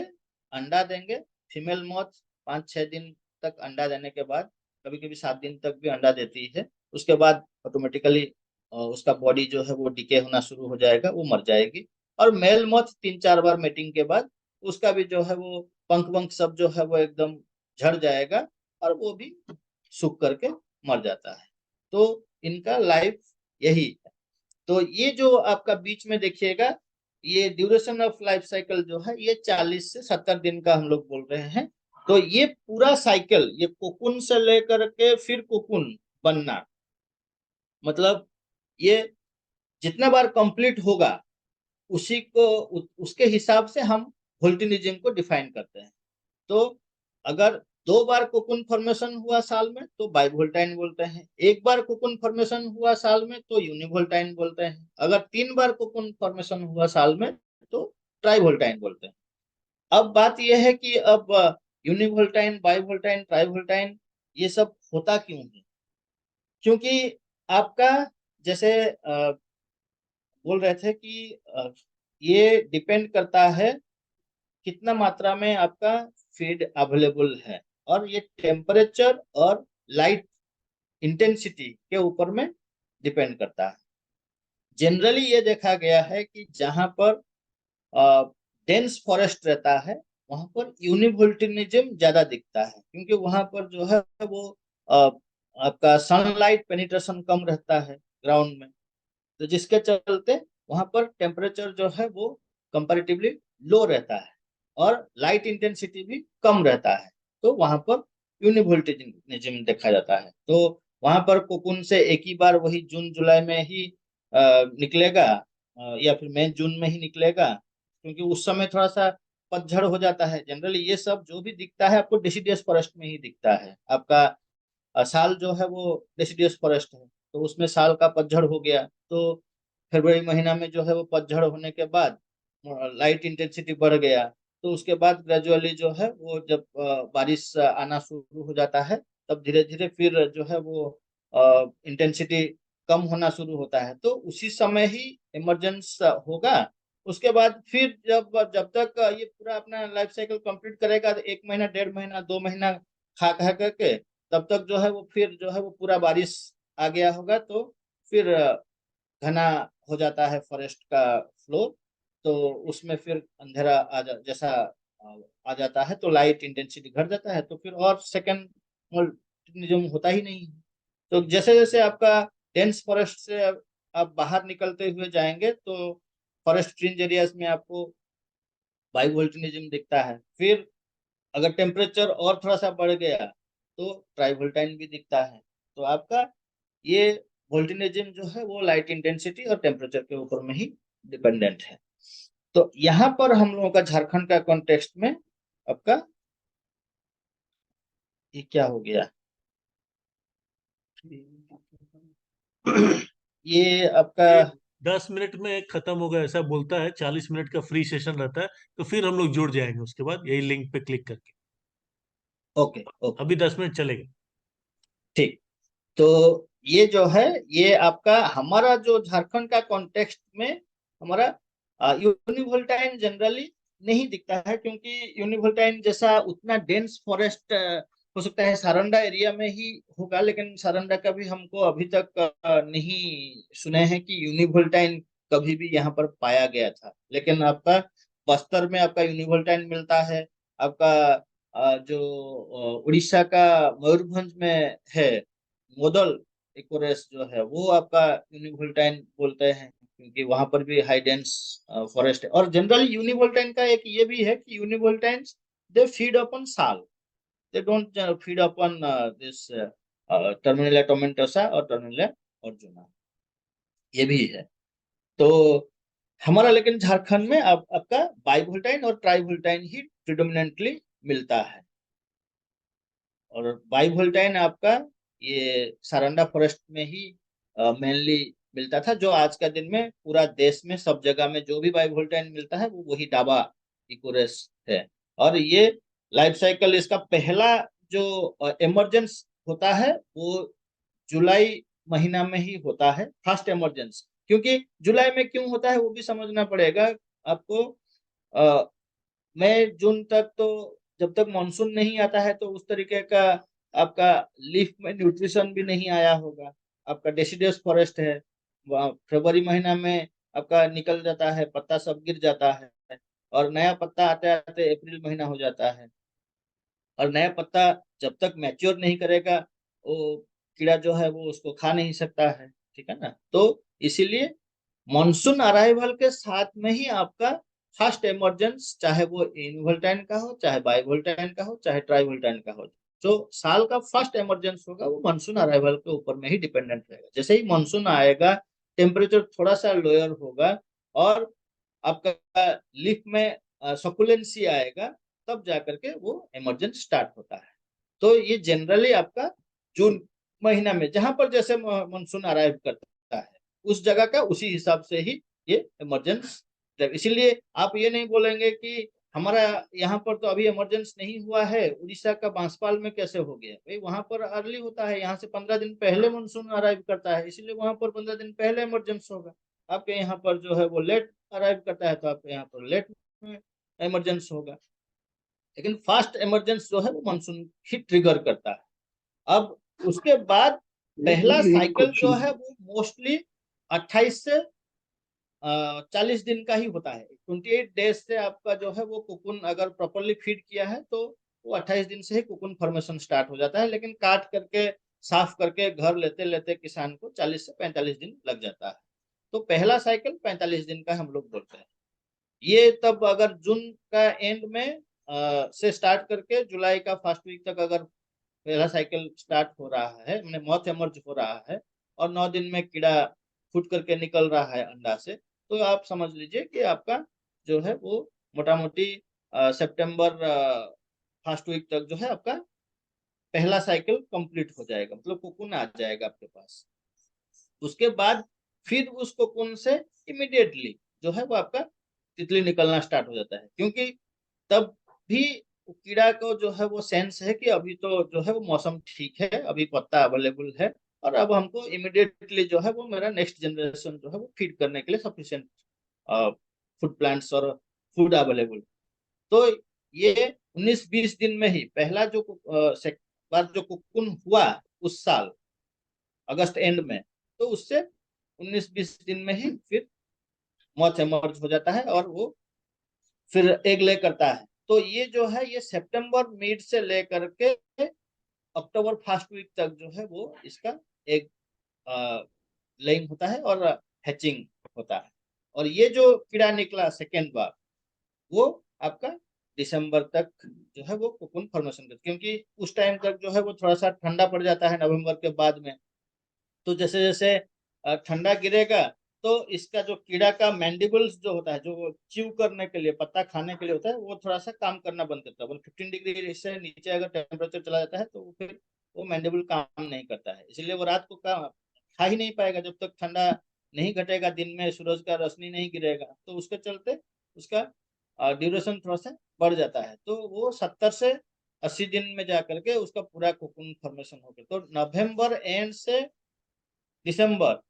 अंडा देंगे। फीमेल मौत 5-6 दिन तक अंडा देने के बाद, कभी कभी 7 दिन तक भी अंडा देती है। उसके बाद ऑटोमेटिकली उसका बॉडी जो है वो डिके होना शुरू हो जाएगा, वो मर जाएगी। और मेल मौत 3-4 बार मेटिंग के बाद उसका भी जो है वो पंख वंख सब जो है वो एकदम झड़ जाएगा, और वो भी सूख करके मर जाता है। तो इनका लाइफ यही है। तो ये जो आपका बीच में देखिएगा, ये ड्यूरेशन ऑफ लाइफ साइकिल जो है ये 40 से 70 दिन का हम लोग बोल रहे हैं। तो ये पूरा साइकिल, ये कोकुन से लेकर के फिर कोकुन बनना, मतलब ये जितना बार कंप्लीट होगा उसी को उसके हिसाब से हम वोल्टिनिज्म को डिफाइन करते हैं। तो अगर 2 बार कोकुन फॉर्मेशन हुआ साल में तो बाइवोल्टाइन बोलते हैं, 1 बार कोकुन फॉर्मेशन हुआ साल में तो यूनिवोल्टाइन बोलते हैं, अगर 3 बार कोकुन फॉर्मेशन हुआ साल में तो ट्राइवोल्टाइन बोलते हैं। अब बात यह है कि अब यूनिवोल्टाइन, बाइवोल्टाइन, ट्राइवोल्टाइन ये सब होता क्यों है? क्योंकि आपका जैसे बोल रहे थे कि ये डिपेंड करता है कितना मात्रा में आपका फीड अवेलेबल है, और ये टेम्परेचर और लाइट इंटेंसिटी के ऊपर में डिपेंड करता है। जनरली ये देखा गया है कि जहां पर डेंस फॉरेस्ट रहता है वहां पर यूनिवोल्टिनिज्म ज्यादा दिखता है, क्योंकि वहां पर जो है वो अ, आपका सनलाइट पेनिट्रेशन कम रहता है ग्राउंड में, तो जिसके चलते वहां पर टेम्परेचर जो है वो कंपैरेटिवली लो रहता है, और लाइट इंटेंसिटी भी कम रहता है। तो वहां पर यूनिवोल्टिनिज्म देखा जाता है। तो वहां पर कोकुन से एक ही बार वही जून जुलाई में ही निकलेगा, या फिर मई जून में ही निकलेगा, क्योंकि उस समय थोड़ा सा पतझड़ हो जाता है। जनरली ये सब जो भी दिखता है आपको डेसिडियस फॉरेस्ट में ही दिखता है। आपका साल जो है वो डेसिडियस फॉरेस्ट है, तो उसमें साल का पतझड़ हो गया, तो फरवरी महीना में जो है वो पतझड़ होने के बाद लाइट इंटेंसिटी बढ़ गया। तो उसके बाद ग्रेजुअली जो है वो जब बारिश आना शुरू हो जाता है, तब धीरे धीरे फिर जो है वो इंटेंसिटी कम होना शुरू होता है, तो उसी समय ही इमरजेंस होगा। उसके बाद फिर जब जब तक ये पूरा अपना लाइफ साइकिल कंप्लीट करेगा, तो 1 महीना, 1.5 महीना, 2 महीना खा खा करके तब तक जो है वो फिर जो है वो पूरा बारिश आ गया होगा, तो फिर घना हो जाता है फॉरेस्ट का फ्लोर। तो उसमें फिर अंधेरा जैसा आ जाता है, तो लाइट इंटेंसिटी घट जाता है, तो फिर और सेकंड मोल्टिनिज्म होता ही नहीं है। तो जैसे जैसे आपका डेंस फॉरेस्ट से आप बाहर निकलते हुए जाएंगे, तो फॉरेस्ट फ्रिंज एरियाज में आपको बाई वोल्टिनिज्म दिखता है। फिर अगर टेम्परेचर और थोड़ा सा बढ़ गया तो ट्राइवोल्टाइन भी दिखता है। तो आपका ये वोल्टिनिज्म जो है वो लाइट इंटेंसिटी और टेम्परेचर के ऊपर में ही डिपेंडेंट है। तो यहाँ पर हम लोगों का झारखंड का कॉन्टेक्स्ट में आपका ये क्या हो गया, ये आपका ये 10 मिनट में खत्म होगा ऐसा बोलता है, 40 मिनट का फ्री सेशन रहता है, तो फिर हम लोग जुड़ जाएंगे उसके बाद यही लिंक पे क्लिक करके। ओके ओके, अभी 10 मिनट चलेगा। ठीक। तो ये जो है ये आपका हमारा जो झारखंड का कॉन्टेक्स्ट में हमारा यूनिवोल्टाइन जनरली नहीं दिखता है, क्योंकि यूनिवोल्टाइन जैसा उतना डेंस फॉरेस्ट हो सकता है सारंडा एरिया में ही होगा, लेकिन सारंडा का भी हमको अभी तक नहीं सुने हैं कि यूनिवोल्टाइन कभी भी यहाँ पर पाया गया था। लेकिन आपका बस्तर में आपका यूनिवोल्टाइन मिलता है। आपका जो उड़ीसा का मयूरभंज में है मोदल इकोरेस जो है वो आपका यूनिवोल्टाइन बोलते हैं, क्योंकि वहां पर भी हाई डेंस फॉरेस्ट है। और जनरली यूनिवोल्टाइन का एक ये भी है कि यूनिवोल्टाइन्स दे फीड अपॉन साल, they don't feed upon this Terminalia tomentosa और टर्मिनेलिया अर्जुना, ये भी है। तो हमारा लेकिन झारखंड में अब आपका बाइवोल्टाइन और ट्राइवोल्टाइन ही प्रिडोमिनेंटली मिलता है। और बाइवोल्टाइन आपका ये सारंडा फॉरेस्ट में ही मेनली मिलता था, जो आज का दिन में पूरा देश में सब जगह में जो भी बाइवोल्टाइन मिलता है वो वही डाबा इकोरेस है। और ये लाइफ साइकिल इसका पहला जो इमरजेंस होता है वो जुलाई महीना में ही होता है, फर्स्ट इमरजेंस। क्योंकि जुलाई में क्यों होता है वो भी समझना पड़ेगा आपको। मई जून तक तो जब तक मानसून नहीं आता है तो उस तरीके का आपका लीफ में न्यूट्रिशन भी नहीं आया होगा। आपका डेसिडियस फॉरेस्ट है, फरवरी महीना में आपका निकल जाता है, पत्ता सब गिर जाता है, और नया पत्ता आते आते अप्रैल महीना हो जाता है। और नया पत्ता जब तक मैच्योर नहीं करेगा वो कीड़ा जो है वो उसको खा नहीं सकता है, ठीक है ना। तो इसीलिए मॉनसून अराइवल के साथ में ही आपका फर्स्ट इमरजेंस, चाहे वो इनवोल्टाइन का हो, चाहे बाइवोल्टाइन का हो, चाहे ट्राइवोल्टाइन का हो, जो साल का फर्स्ट इमरजेंस होगा वो मानसून अराइवल के ऊपर में ही डिपेंडेंट रहेगा। जैसे ही मानसून आएगा टेम्परेचर थोड़ा सा लोअर होगा और आपका लीफ में सकुलेंसी आएगा, तब जाकर के वो इमरजेंस स्टार्ट होता है। तो ये जनरली आपका जून महीना में जहां पर जैसे मानसून अराइव करता है उस जगह का उसी हिसाब से ही ये इमरजेंस। इसीलिए आप ये नहीं बोलेंगे कि हमारा यहाँ पर तो अभी इमरजेंस नहीं हुआ है, उड़ीसा का बांसपाल में कैसे हो गया। भाई वहां पर अर्ली होता है, यहाँ से 15 दिन पहले मानसून अराइव करता है, इसलिए वहां पर 15 दिन पहले इमरजेंस होगा। आपके यहाँ पर जो है वो लेट अराइव करता है तो आपके यहाँ पर लेट इमरजेंस होगा। लेकिन फास्ट इमरजेंस जो है वो मानसून ही ट्रिगर करता है। अब उसके बाद पहला एक साइकिल जो क्वेश्चन। है वो मोस्टली 28 से 40 दिन का ही होता है। 28 डेज से आपका जो है वो कुकुन अगर प्रॉपरली फीड किया है तो वो 28 दिन से ही कुकुन फॉर्मेशन स्टार्ट हो जाता है। लेकिन काट करके साफ करके घर लेते लेते किसान को 40 से 45 दिन लग जाता है। तो पहला साइकिल 45 दिन का हम लोग बोलते हैं। ये तब अगर जून का एंड में से स्टार्ट करके जुलाई का फर्स्ट वीक तक अगर पहला साइकिल स्टार्ट हो रहा है, मैंने मौत एमर्ज हो रहा है, और 9 दिन में कीड़ा फूट करके निकल रहा है अंडा से, तो आप समझ लीजिए कि आपका जो है वो मोटा मोटी सितंबर फर्स्ट वीक तक जो है आपका पहला साइकिल कंप्लीट हो जाएगा, मतलब कोकून आ जाएगा आपके पास। उसके बाद फिर उस कोकून से इमिडिएटली जो है वो आपका तितली निकलना स्टार्ट हो जाता है। क्योंकि तब भी कीड़ा को जो है वो सेंस है कि अभी तो जो है वो मौसम ठीक है, अभी पत्ता अवेलेबल है, और अब हमको इमिडिएटली जो है वो मेरा नेक्स्ट जनरेशन जो है वो फीड करने के लिए सफिशिएंट फूड प्लांट्स और फूड अवेलेबल। तो ये 19-20 दिन में ही पहला जो बार जो कुकुन हुआ उस साल अगस्त एंड में, तो उससे 19-20 दिन में ही फिर मौत एमर्ज हो जाता है और वो फिर एग ले करता है। तो ये जो है ये सितंबर मिड से लेकर के अक्टूबर फर्स्ट वीक तक जो है वो इसका एग लेइंग होता है और हैचिंग होता है। और ये जो कीड़ा निकला सेकेंड बार वो आपका दिसंबर तक जो है वो कोकून फॉर्मेशन करता है। क्योंकि उस टाइम तक जो है वो थोड़ा सा ठंडा पड़ जाता है नवंबर के बाद में। तो जैसे जैसे ठंडा गिरेगा तो इसका जो कीड़ा का मैंडिबल्स जो होता है, जो च्यू करने के लिए पत्ता खाने के लिए होता है, वो थोड़ा सा काम करना बंद करता है। 15 डिग्री से नीचे अगर टेम्परेचर चला जाता है तो फिर वो मैंडिबल काम नहीं करता है, इसलिए वो रात को खा ही नहीं पाएगा जब तक ठंडा नहीं घटेगा, दिन में सूरज का रोशनी नहीं गिरेगा। तो उसके चलते उसका ड्यूरेशन थोड़ा सा बढ़ जाता है। तो वो 70 से 80 दिन में जाकर के उसका पूरा कोकून फॉर्मेशन हो गया। तो नवंबर एंड से दिसंबर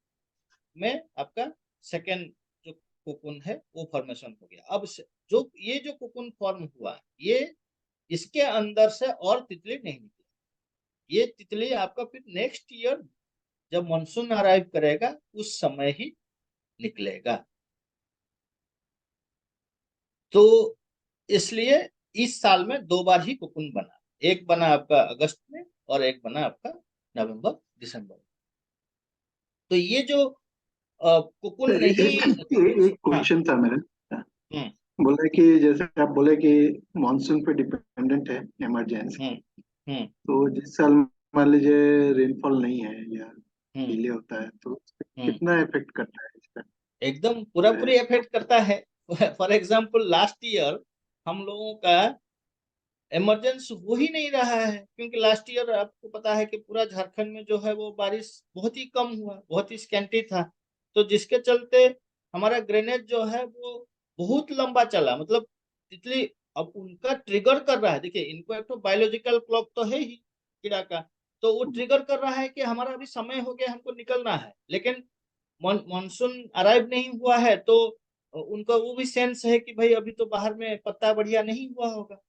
में आपका सेकेंड जो कोकून है वो फॉर्मेशन हो गया। अब जो ये जो कोकून फॉर्म हुआ ये इसके अंदर से और तितली नहीं निकली। ये तितली आपका फिर नेक्स्ट ईयर जब मानसून अराइव करेगा उस समय ही निकलेगा। तो इसलिए इस साल में 2 बार ही कोकून बना, एक बना आपका अगस्त में और एक बना आपका नवंबर दिसंबर। तो ये जो कोकून नहीं। एक हाँ। क्वेश्चन था मेरा। हम्म। बोले कि जैसे आप बोले कि मॉनसून पे डिपेंडेंट है इमरजेंसी, हम्म। हम्म। तो जिस साल मान लीजिए रेनफॉल नहीं है या हम्म। डिले होता है तो हम्म। कितना इफेक्ट करता है इसका? एकदम पूरा पूरी इफेक्ट करता है। फॉर एग्जाम्पल लास्ट ईयर हम लोगों का इमरजेंस हो ही नहीं रहा है, क्योंकि लास्ट ईयर आपको पता है कि पूरा झारखंड में जो है वो बारिश बहुत ही कम हुआ, बहुत ही स्कैंटी था। तो जिसके चलते हमारा ग्रेनेड जो है वो बहुत लंबा चला, मतलब तितली अब उनका ट्रिगर कर रहा है। देखिए इनको एक तो बायोलॉजिकल क्लॉक तो है ही कीड़ा का, तो वो ट्रिगर कर रहा है कि हमारा अभी समय हो गया, हमको निकलना है। लेकिन मानसून अराइव नहीं हुआ है, तो उनका वो भी सेंस है कि भाई अभी तो बाहर में पत्ता बढ़िया नहीं हुआ होगा।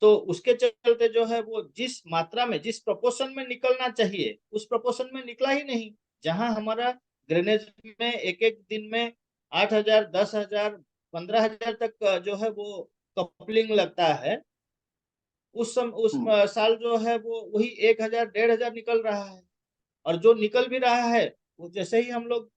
तो उसके चलते जो है वो जिस मात्रा में, जिस प्रोपोर्शन में निकलना चाहिए उस प्रोपोर्शन में निकला ही नहीं। जहां हमारा ग्रेनेज में एक एक दिन में 8,000, 10,000, 15,000 तक जो है वो कपलिंग लगता है, उस साल जो है वो वही 1,000, 1,500 निकल रहा है। और जो निकल भी रहा है वो जैसे ही हम लोग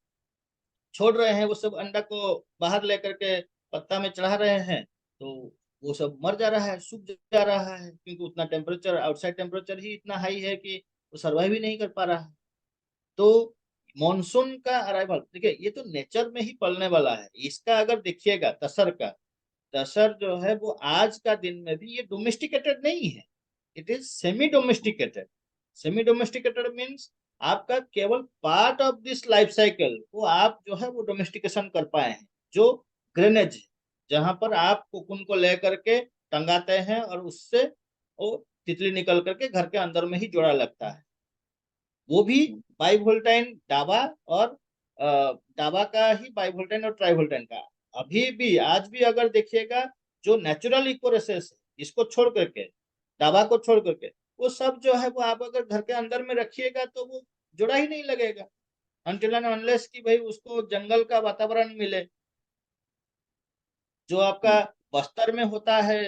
छोड़ रहे हैं, वो सब अंडा को बाहर लेकर के पत्ता में चढ़ा रहे हैं, तो वो सब मर जा रहा है, सूख जा रहा है, क्योंकि उतना टेम्परेचर, आउटसाइड टेम्परेचर ही इतना हाई है कि वो सर्वाइव ही नहीं कर पा रहा है। तो मॉनसून का अराइवल, देखिए ये तो नेचर में ही पलने वाला है। इसका अगर देखिएगा तसर का, तसर जो है वो आज का दिन में भी ये डोमेस्टिकेटेड नहीं है, it is semi domesticated. Semi domesticated means आपका केवल part of this life cycle को आप जो है वो डोमेस्टिकेशन कर पाए हैं। जो ग्रेनेज है, जहां पर आप कोकुन को लेकर के टंगाते हैं और उससे वो तितली निकल करके घर के अंदर में ही जोड़ा लगता है, वो भी बाइवोल्टाइन डाबा और डाबा का ही बाइवोल्टाइन और ट्राइवोल्टाइन का। अभी भी आज भी अगर देखिएगा जो नेचुरल इकोरेसेस है, इसको छोड़ करके, डाबा को छोड़ करके, वो सब जो है वो आप अगर घर के अंदर में रखिएगा तो वो जोड़ा ही नहीं लगेगा, अनटिल एंड अनलेस कि भाई उसको जंगल का वातावरण मिले। जो आपका बस्तर में होता है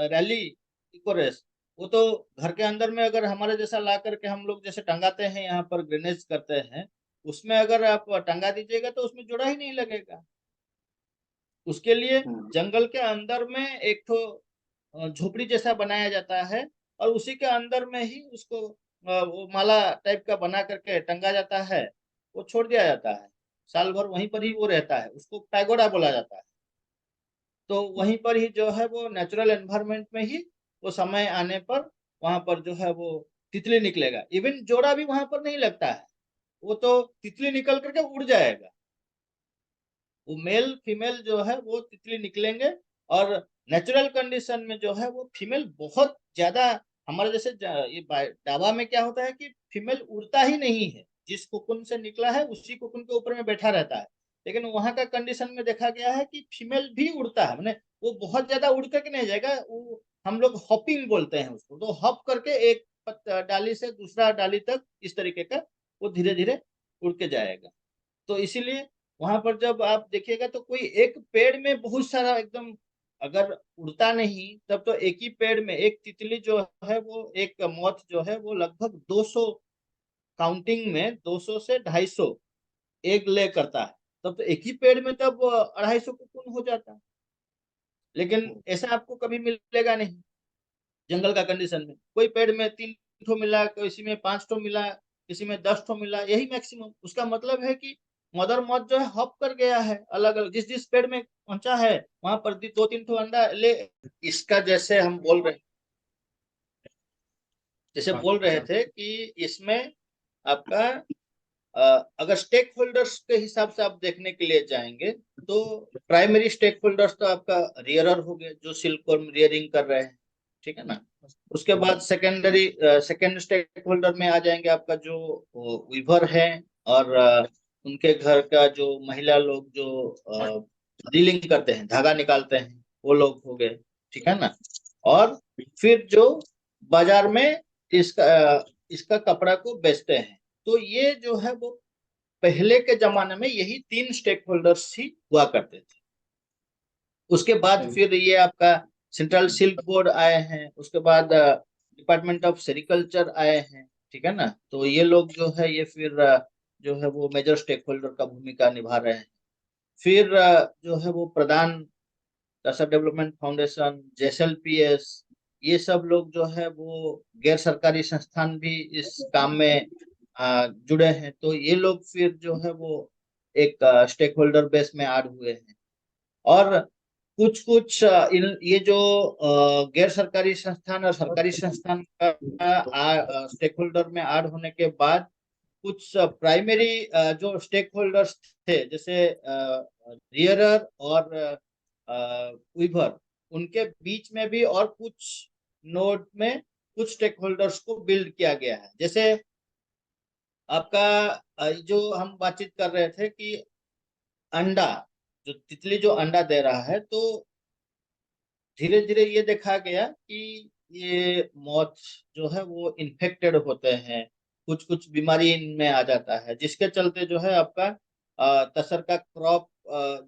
रैली इकोरेस, वो तो घर के अंदर में अगर हमारे जैसा ला करके हम लोग जैसे टंगाते हैं, यहाँ पर ग्रेनेज करते हैं, उसमें अगर आप टंगा दीजिएगा तो उसमें जोड़ा ही नहीं लगेगा। उसके लिए जंगल के अंदर में एक तो झोपड़ी जैसा बनाया जाता है, और उसी के अंदर में ही उसको वो माला टाइप का बना करके टंगा जाता है, वो छोड़ दिया जाता है, साल भर वहीं पर ही वो रहता है, उसको पैगोडा बोला जाता है। तो वहीं पर ही जो है वो नेचुरल एनवायरनमेंट में ही वो समय आने पर वहां पर जो है वो तितली निकलेगा। इवन जोड़ा भी वहां पर नहीं लगता है, वो तो तितली निकल करके उड़ जाएगा। वो मेल फीमेल जो है वो तितली निकलेंगे, और नेचुरल कंडीशन में जो है वो फीमेल बहुत ज्यादा, हमारे जैसे ये डाबा में क्या होता है कि फीमेल उड़ता ही नहीं है, जिस कुकुन से निकला है उसी कुकुन के ऊपर में बैठा रहता है। लेकिन वहां का कंडीशन में देखा गया है कि फीमेल भी उड़ता है, मैंने वो बहुत ज्यादा उड़ करके नहीं जाएगा, वो हम लोग हॉपिंग बोलते हैं उसको, तो हॉप करके एक डाली से दूसरा डाली तक इस तरीके का वो धीरे धीरे उड़ के जाएगा। तो इसीलिए वहां पर जब आप देखिएगा तो कोई एक पेड़ में बहुत सारा एकदम, अगर उड़ता नहीं तब तो एक ही पेड़ में एक तितली जो है वो, एक मौत जो है वो लगभग 200, काउंटिंग में 200 से 250 एग ले करता है, तब तो एक ही पेड़ में तब 250 कुकुन हो जाता है। लेकिन ऐसा आपको कभी मिलेगा नहीं जंगल का कंडीशन में। कोई पेड़ में 3 ठो मिला, किसी में 5 ठो मिला, किसी में 10 ठो मिला, यही मैक्सिमम। उसका मतलब है कि मदर मौत जो है हॉप कर गया है, अलग अलग जिस जिस पेड़ में पहुंचा है वहां पर 2-3 ठो अंडा ले। इसका जैसे हम बोल रहे, जैसे बोल रहे थे कि इसमें आपका अगर स्टेक होल्डर्स के हिसाब से आप देखने के लिए जाएंगे, तो प्राइमरी स्टेक होल्डर्स तो आपका रियरर हो गए जो सिल्कवर्म रियरिंग कर रहे हैं, ठीक है ना। उसके बाद सेकेंड स्टेक होल्डर में आ जाएंगे आपका जो वीवर है, और उनके घर का जो महिला लोग जो डीलिंग करते हैं, धागा निकालते हैं, वो लोग हो गए, ठीक है ना। और फिर जो बाजार में इसका कपड़ा को बेचते हैं। तो ये जो है वो पहले के जमाने में यही 3 स्टेक होल्डर्स ही हुआ करते थे। उसके बाद फिर ये आपका सेंट्रल सिल्क बोर्ड आए हैं, उसके बाद डिपार्टमेंट ऑफ सेरिकल्चर आए हैं, ठीक है ना। तो ये लोग जो है ये फिर जो है वो मेजर स्टेक होल्डर का भूमिका निभा रहे हैं। फिर जो है वो प्रधान कसर डेवलपमेंट फाउंडेशन, जेएसएलपीएस, ये सब लोग जो है वो गैर सरकारी संस्थान भी इस काम में जुड़े हैं। तो ये लोग फिर जो है वो एक स्टेक होल्डर बेस में ऐड हुए हैं। और कुछ कुछ ये जो गैर सरकारी संस्थान और सरकारी संस्थान का स्टेक होल्डर में ऐड होने के बाद कुछ प्राइमरी जो स्टेक होल्डर्स थे, जैसे रियरर और वीवर, उनके बीच में भी और कुछ नोड में कुछ स्टेक होल्डर्स को बिल्ड किया गया है। जैसे आपका जो हम बातचीत कर रहे थे कि अंडा, जो तितली जो अंडा दे रहा है, तो धीरे धीरे ये देखा गया कि ये मौत जो है वो इन्फेक्टेड होते हैं, कुछ कुछ बीमारी इनमें आ जाता है, जिसके चलते जो है आपका तसर का क्रॉप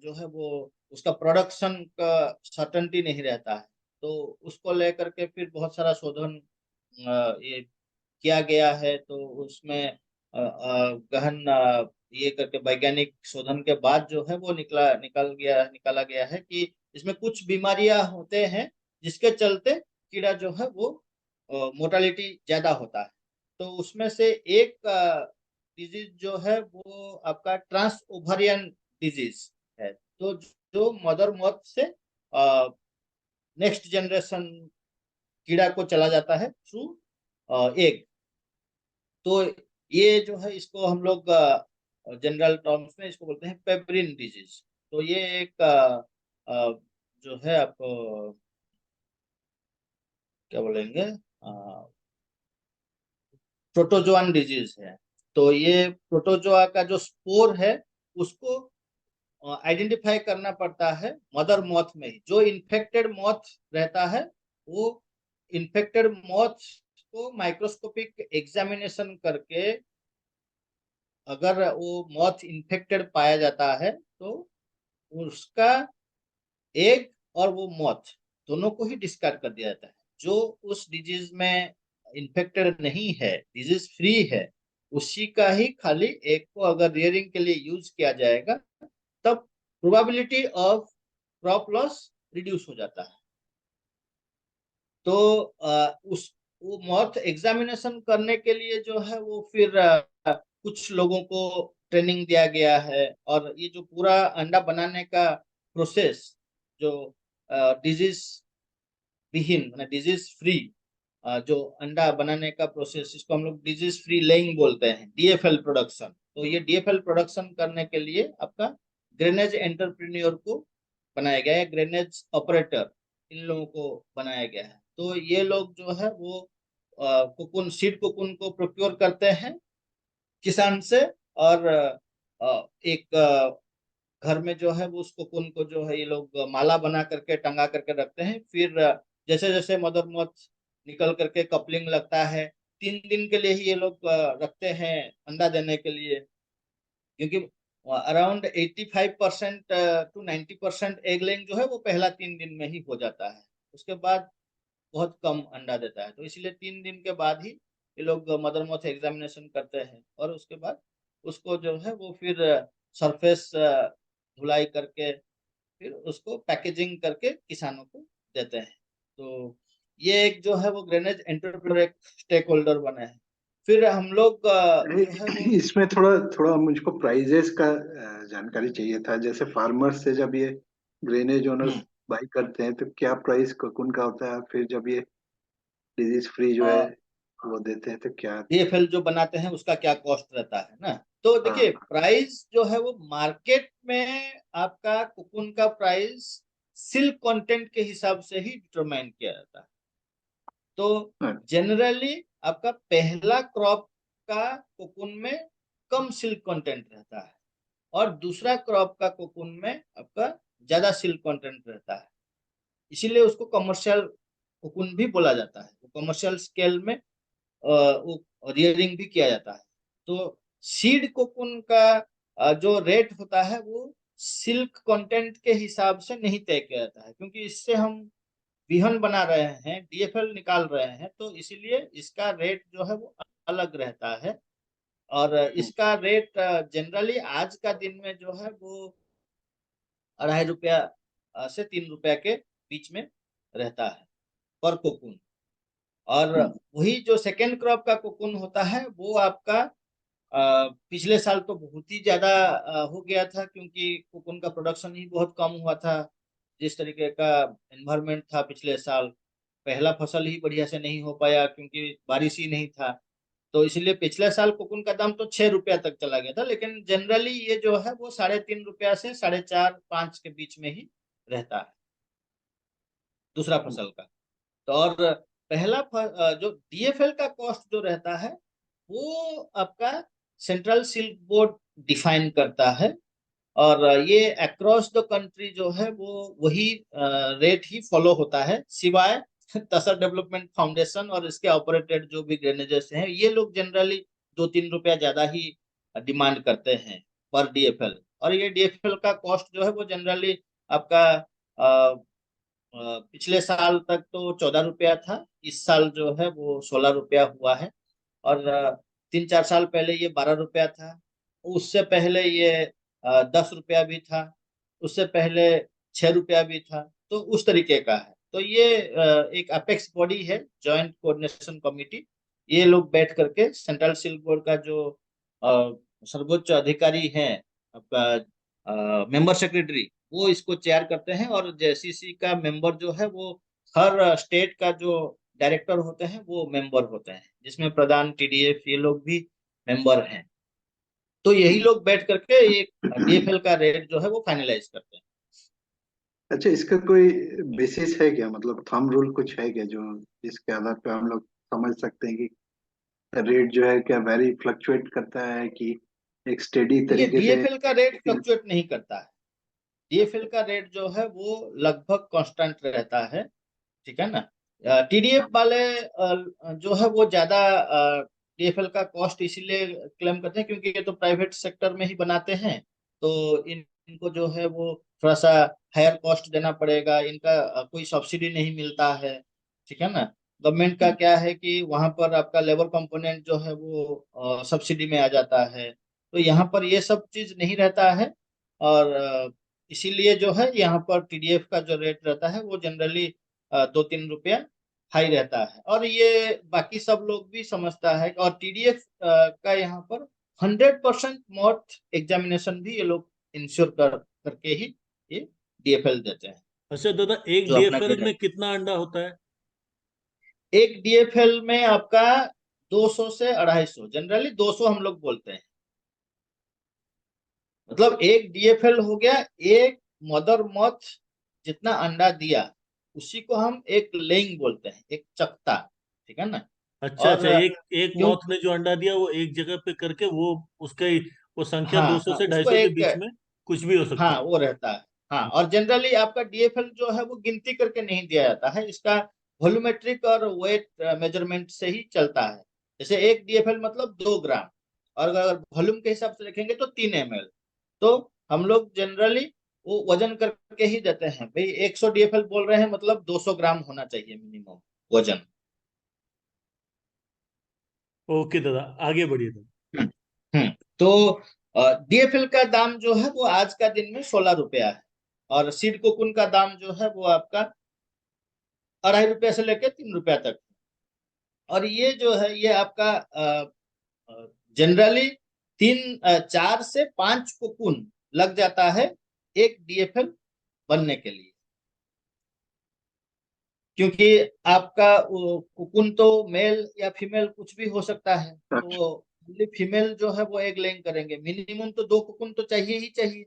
जो है वो उसका प्रोडक्शन का सर्टेनिटी नहीं रहता है। तो उसको लेकर के फिर बहुत सारा शोधन ये किया गया है। तो उसमें गहन ये करके वैज्ञानिक शोधन के बाद जो है वो निकाला गया है कि इसमें कुछ बीमारियां होते हैं जिसके चलते कीड़ा जो है वो मोर्टालिटी ज्यादा होता है। तो उसमें से एक डिजीज जो है वो आपका ट्रांस ओवरियन डिजीज है। तो जो मदर मौत से नेक्स्ट जनरेशन कीड़ा को चला जाता है थ्रू एग। तो ये जो है इसको हम लोग जनरल टर्म्स में इसको बोलते हैं पेब्रिन डिजीज। तो ये एक जो है आपको क्या बोलेंगे, प्रोटोजोआन डिजीज है। तो ये प्रोटोजोआ का जो स्पोर है उसको आइडेंटिफाई करना पड़ता है मदर मॉथ में ही। जो इन्फेक्टेड मॉथ रहता है वो इन्फेक्टेड मॉथ को माइक्रोस्कोपिक एग्जामिनेशन करके अगर वो मॉथ इन्फेक्टेड पाया जाता है तो उसका एग और वो मॉथ दोनों को ही डिस्कार्ड कर दिया जाता है। जो उस डिजीज में इन्फेक्टेड नहीं है, डिजीज फ्री है, उसी का ही खाली एग को अगर रियरिंग के लिए यूज किया जाएगा तब probability of crop loss reduce हो जाता है। तो उस वो मॉथ एग्जामिनेशन करने के लिए जो है वो फिर कुछ लोगों को ट्रेनिंग दिया गया है। और ये जो पूरा अंडा बनाने का प्रोसेस, जो डिजीज विहीन मतलब डिजीज फ्री जो अंडा बनाने का प्रोसेस, इसको हम लोग डिजीज फ्री लेइंग बोलते हैं, डीएफएल प्रोडक्शन। तो ये डीएफएल प्रोडक्शन करने के लिए आपका ग्रेनेज एंटरप्रेन्योर को बनाया गया है, ग्रेनेज ऑपरेटर इन लोगों को बनाया गया है। तो ये लोग जो है वो कोकुन सीड कोकुन को प्रोक्योर करते हैं किसान से, और एक घर में जो है वो उस कोकुन को जो है ये लोग माला बना करके टंगा करके रखते हैं। फिर जैसे जैसे मदरमौथ निकल करके कपलिंग लगता है, 3 दिन के लिए ही ये लोग रखते हैं अंडा देने के लिए, क्योंकि अराउंड 85% टू 90% एग लेइंग जो है वो पहला 3 दिन में ही हो जाता है। उसके बाद बहुत कम अंडा देता है। तो इसलिए 3 दिन के बाद ही ये लोग मदरमौथ एग्जामिनेशन करते हैं, और उसके बाद उसको जो है वो फिर सरफेस धुलाई करके फिर उसको पैकेजिंग करके किसानों को देते हैं। तो ये एक जो है वो ग्रेनेज एंटरप्रेन्योर एक स्टेक होल्डर बने हैं। फिर हम लोग जो है वो इसमें थोड़ा थोड़ा मुझको प्राइजेस का जानकारी चाहिए था। जैसे फार्मर से जब ये ग्रेनेज ओनर्स बाई करते हैं तो क्या प्राइस कोकुन का होता है, फिर जब ये डिजीज फ्री जो है वो देते हैं तो क्या? डीएफएल जो बनाते हैं उसका क्या कॉस्ट रहता है ना। तो देखिए हाँ प्राइस जो है वो मार्केट में आपका कोकुन का प्राइस सिल्क कंटेंट के हिसाब से ही डिटरमाइन किया जाता है। तो हाँ। जनरली आपका पहला क्रॉप का कोकुन में कम सिल्क कंटेंट रहता है, और दूसरा क्रॉप का कोकुन में आपका ज्यादा सिल्क कंटेंट रहता है। इसीलिए उसको कमर्शियल कोकुन भी बोला जाता है। वो कमर्शियल स्केल में वो रियरिंग भी किया जाता है। तो सीड कोकुन का जो रेट होता है वो सिल्क कंटेंट के हिसाब से नहीं तय किया जाता है, क्योंकि इससे हम बिहन बना रहे हैं, डीएफएल निकाल रहे हैं, तो इसीलिए इसका रेट जो है वो अलग रहता है। और इसका रेट जनरली आज का दिन में जो है वो 2.5 रुपया से 3 रुपया के बीच में रहता है पर कोकुन। और वही जो सेकेंड क्रॉप का कोकुन होता है वो आपका पिछले साल तो बहुत ही ज्यादा हो गया था, क्योंकि कोकुन का प्रोडक्शन ही बहुत कम हुआ था। जिस तरीके का एनवायरनमेंट था पिछले साल, पहला फसल ही बढ़िया से नहीं हो पाया क्योंकि बारिश ही नहीं था। तो इसलिए पिछले साल कोकून का दाम तो 6 रुपया तक चला गया था, लेकिन जनरली ये जो है वो 3.5 रुपया से 4.5-5 के बीच में ही रहता है दूसरा फसल का। तो और जो डीएफएल का कॉस्ट जो रहता है वो आपका सेंट्रल सिल्क बोर्ड डिफाइन करता है, और ये अक्रॉस द कंट्री जो है वो वही रेट ही फॉलो होता है, सिवाय तसर डेवलपमेंट फाउंडेशन और इसके ऑपरेटेड जो भी ग्रेनेजेस हैं, ये लोग जनरली 2-3 रुपया ज्यादा ही डिमांड करते हैं पर डीएफएल। और ये डीएफएल का कॉस्ट जो है वो जनरली आपका पिछले साल तक तो 14 रुपया था, इस साल जो है वो 16 रुपया हुआ है। और 3-4 साल पहले ये 12 रुपया था, उससे पहले ये 10 रुपया भी था, उससे पहले 6 रुपया भी था। तो उस तरीके का है। तो ये एक अपेक्स बॉडी है, जॉइंट कोऑर्डिनेशन कमिटी। ये लोग बैठ करके सेंट्रल सिल्क बोर्ड का जो सर्वोच्च अधिकारी है आपका मेंबर सेक्रेटरी, वो इसको चेयर करते हैं, और जेसीसी का मेंबर जो है वो हर स्टेट का जो डायरेक्टर होते हैं वो मेंबर होते हैं, जिसमें प्रधान, टीडीएफ, ये लोग भी मेंबर हैं। तो यही लोग बैठ करके एक डीएफएल का रेट जो है वो फाइनलाइज करते हैं। अच्छा, इसका कोई बेसिस है क्या, मतलब थंब रूल कुछ है क्या जो जिसके आधार पर हम लोग समझ सकते हैं कि रेट जो है क्या वेरी फ्लक्चुएट करता है कि एक स्टेडी ये तरीके से? डीएफएल का रेट फ्लक्चुएट नहीं करता है। डीएफएल का रेट जो है वो लगभग कांस्टेंट रहता है, ठीक है ना। टीडीएफ वाले जो है वो ज्यादा डीएफएल का कॉस्ट इसीलिए क्लेम करते हैं क्योंकि ये तो प्राइवेट सेक्टर में ही बनाते हैं। तो इनको जो है वो थोड़ा सा हायर कॉस्ट देना पड़ेगा, इनका कोई सब्सिडी नहीं मिलता है, ठीक है ना। गवर्नमेंट का क्या है कि वहां पर आपका लेबर कंपोनेंट जो है वो सब्सिडी में आ जाता है। तो यहाँ पर ये सब चीज नहीं रहता है, और इसीलिए जो है यहाँ पर टीडीएफ का जो रेट रहता है वो जनरली 2-3 रुपया हाई रहता है। और ये बाकी सब लोग भी समझता है, और टीडीएफ का यहाँ पर 100% मॉथ एग्जामिनेशन भी ये लोग इंश्योर करके ही ये डीएफएल देते हैं, अच्छा दादा, एक जो अपना डीएफएल में ग्रेनेड। कितना अंडा होता है? एक डीएफएल में आपका 200 से 250, जनरली 200 हम लोग बोलते हैं। मतलब एक डीएफएल हो गया, एक मदर मॉथ जितना अंडा दिया उसी को हम एक लेइंग बोलते हैं, एक चकता, ठीक है ना। अच्छा और अच्छा, एक एक क्यों, मौत ने जो अंडा दिया वो एक जगह पे करके वो उसका ही वो संख्या हाँ 200 हाँ, से उसको 250 के एक, बीच में कुछ भी हो सकता हाँ है। वो रहता है। हाँ, और जनरली आपका डीएफएल जो है वो गिनती करके नहीं दिया जाता है, इसका वॉल्यूमेट्रिक और वेट मेजरमेंट से ही चलता है। जैसे एक डीएफएल मतलब 2 ग्राम, और अगर वॉल्यूम के हिसाब से देखेंगे तो 3 ml। तो हम लोग जनरली वो वजन करके ही देते हैं, भाई 100 डीएफएल बोल रहे हैं मतलब 200 ग्राम होना चाहिए मिनिमम वजन। ओके दादा, आगे बढ़िए दादा। हम्म हम्म। तो डीएफएल का दाम जो है वो आज का दिन में 16 रुपया है, और सीड कोकुन का दाम जो है वो आपका 2.5 रुपया से लेके 3 रुपया तक। और ये जो है ये आपका जनरली 4 से 5 कोकुन लग जाता है एक डीएफएल बनने के लिए, क्योंकि आपका कोकुन तो मेल या फीमेल कुछ भी हो सकता है, तो अच्छा। वो फीमेल जो है वो एग लेइंग करेंगे, मिनिमम तो 2 कोकुन तो चाहिए ही चाहिए,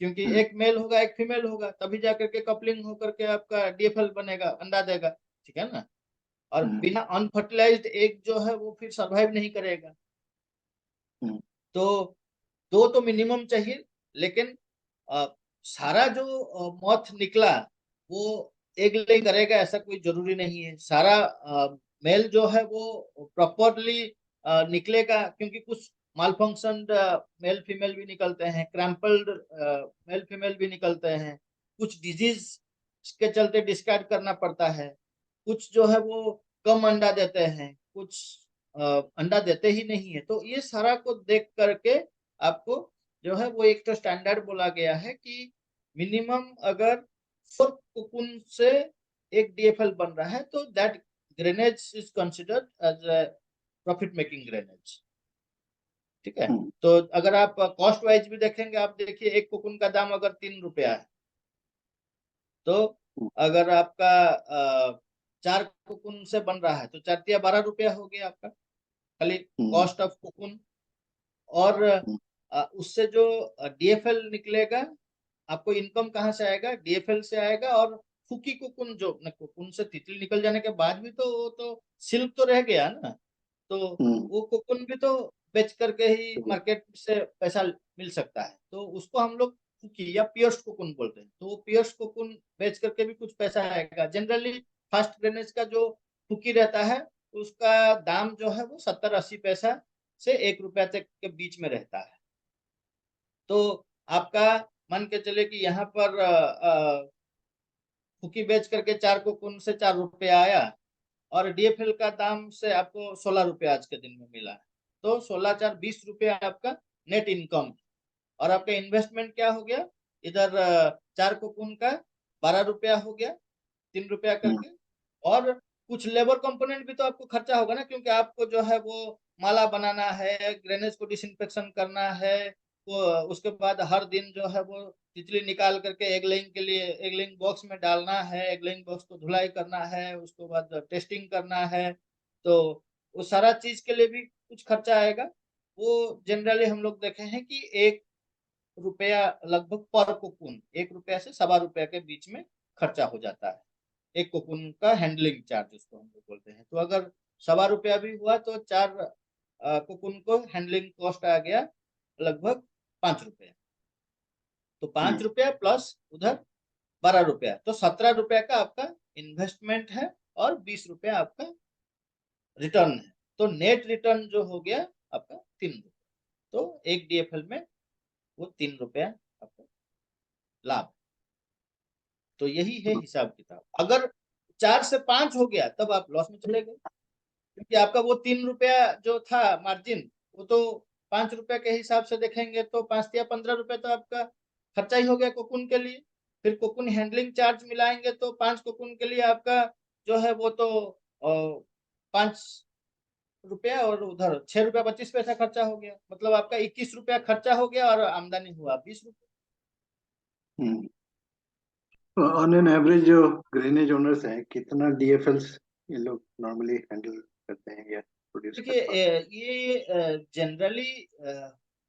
क्योंकि हम्म, एक मेल होगा एक फीमेल होगा तभी जाकर के कपलिंग होकर के आपका डीएफएल बनेगा, अंडा देगा, ठीक है ना। और हम्म, बिना अनफर्टिलाइज्ड एग जो है वो फिर सरवाइव नहीं करेगा। हम्म, तो 2 तो मिनिमम चाहिए, लेकिन अ, सारा जो मॉथ निकला वो एग ले करेगा ऐसा कोई जरूरी नहीं है। सारा मेल जो है वो प्रॉपरली निकलेगा, क्योंकि कुछ माल फंक्शन मेल फीमेल भी निकलते हैं, क्रैम्पल्ड मेल फीमेल भी निकलते हैं, कुछ डिजीज के चलते डिस्कार्ड करना पड़ता है, कुछ जो है वो कम अंडा देते हैं, कुछ अंडा देते ही नहीं है। तो ये सारा को देख करके आपको जो है वो एक तो स्टैंडर्ड बोला गया है कि मिनिमम अगर 4 कोकुन से एक डीएफएल बन रहा है तो that grainage is considered as a profit making grainage, ठीक है। हम्म, तो अगर आप कॉस्ट वाइज भी देखेंगे, आप देखिए एक कोकुन का दाम अगर 3 रुपया है, तो हम्म, अगर आपका 4 कोकुन से बन रहा है तो 4 × 12 रुपया हो गया आपका। खाली कॉस्ट ऑफ कोकून। और उससे जो डीएफएल निकलेगा, आपको इनकम कहाँ से आएगा? डीएफएल से आएगा। और फुकी कोकून, जो कोकून से तितली निकल जाने के बाद भी तो वो तो सिल्क तो रह गया ना, तो वो कोकून भी तो बेच करके ही मार्केट से पैसा मिल सकता है। तो उसको हम लोग फुकी या पियर्स कोकून बोलते हैं। तो वो पियर्स कोकून बेच करके भी कुछ पैसा आएगा। जनरली फास्ट ग्रेनेज का जो फुकी रहता है उसका दाम जो है वो 70-80 पैसा से 1 रुपया तक के बीच में रहता है। तो आपका मान के चले कि यहाँ पर फुकी बेच करके 4 कोकून से 4 रुपया आया, और डीएफएल का दाम से आपको 16 रुपया आज के दिन में मिला है। तो 16 4 20 रुपया आपका नेट इनकम। और आपका इन्वेस्टमेंट क्या हो गया? इधर 4 कोकून का 12 रुपया हो गया, 3 रुपया करके। और कुछ लेबर कंपोनेंट भी तो आपको खर्चा होगा ना, क्योंकि आपको जो है वो माला बनाना है, ग्रेनेज को डिसइंफेक्शन करना है, वो उसके बाद हर दिन जो है वो तितली निकाल करके एग लेइंग के लिए एग लेइंग बॉक्स में डालना है, एग लेइंग बॉक्स को धुलाई करना है, उसके बाद टेस्टिंग करना है। तो वो सारा चीज के लिए भी कुछ खर्चा आएगा। वो जनरली हम लोग देखे हैं कि 1 रुपया लगभग पर कोकून, 1 रुपया से 1.25 रुपया के बीच में खर्चा हो जाता है। एक कोकून का हैंडलिंग चार्ज उसको हम लोग बोलते हैं। तो अगर 1.25 रुपया भी हुआ तो 4 कोकून को हैंडलिंग कॉस्ट आ गया लगभग 5 रुपया। तो 5 रुपया प्लस उधर 12 रुपया, तो 17 रुपया का आपका इन्वेस्टमेंट है, और 20 रुपया आपका रिटर्न है। तो नेट रिटर्न जो हो गया आपका 3 रुपया। तो एक डीएफएल में वो 3 रुपया आपका लाभ। तो यही है हिसाब किताब। अगर 4 से 5 हो गया तब आप लॉस में चले गए, क्योंकि आपका वो 3 रुपया जो था मार्जिन, वो तो 5 रुपया के हिसाब से देखेंगे तो 5 या 15 रुपया तो आपका खर्चा ही हो गया कोकून के लिए। फिर कोकून हैंडलिंग चार्ज मिलाएंगे तो 5 कोकून के लिए आपका जो है वो तो 5 रुपया, और उधर 6 रुपया 25 पैसा खर्चा हो गया। मतलब आपका 21 रुपया खर्चा हो गया और आमदनी हुआ 20 रुपया। ऑन एन एवरेज जो ग्रेनेज ओनर्स हैं, कितना डीएफएल्स ये लोग नॉर्मली हैंडल करते हैं या प्रोड्यूस कर देखिए, पाते ये जनरली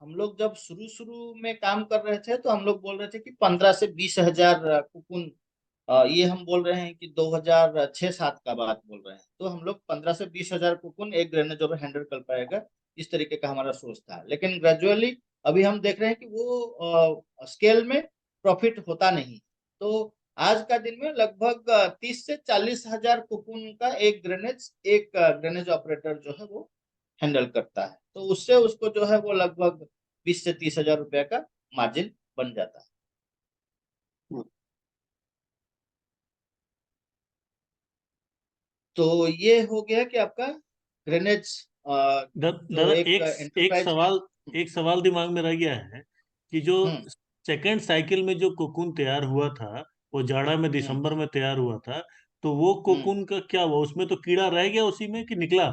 हम लोग जब शुरू शुरू में काम कर रहे थे तो हम लोग बोल रहे थे कि 15 से 20 हजार कुकुन। ये हम बोल रहे हैं कि 2006-7 का बात बोल रहे हैं। तो हम लोग 15 से 20 हजार कुकुन एक ग्रेनेज ओवर हैंडल कर पाएगा, इस तरीके का हमारा सोच था। लेकिन ग्रेजुअली अभी हम देख रहे हैं कि वो स्केल में प्रॉफिट होता नहीं। तो आज का दिन में लगभग 30 से 40 हजार कुकुन का एक ग्रेनेज ऑपरेटर जो है वो हैंडल करता है। तो उससे उसको जो है वो लगभग 20 से 30 हजार रुपया का मार्जिन बन जाता है। हैं? तो ये हो गया कि आपका ग्रेनेज जो दादा, एक एक एंटरप्राइज में। सवाल एक सवाल दिमाग में रह गया है कि जो हम्म सेकेंड साइकिल में जो कोकून तैयार हुआ था, वो जाड़ा में हम्म दिसंबर में तैयार हुआ था, तो वो हम्म कोकून का क्या हुआ? उसमें तो कीड़ा रह गया उसी में कि निकला?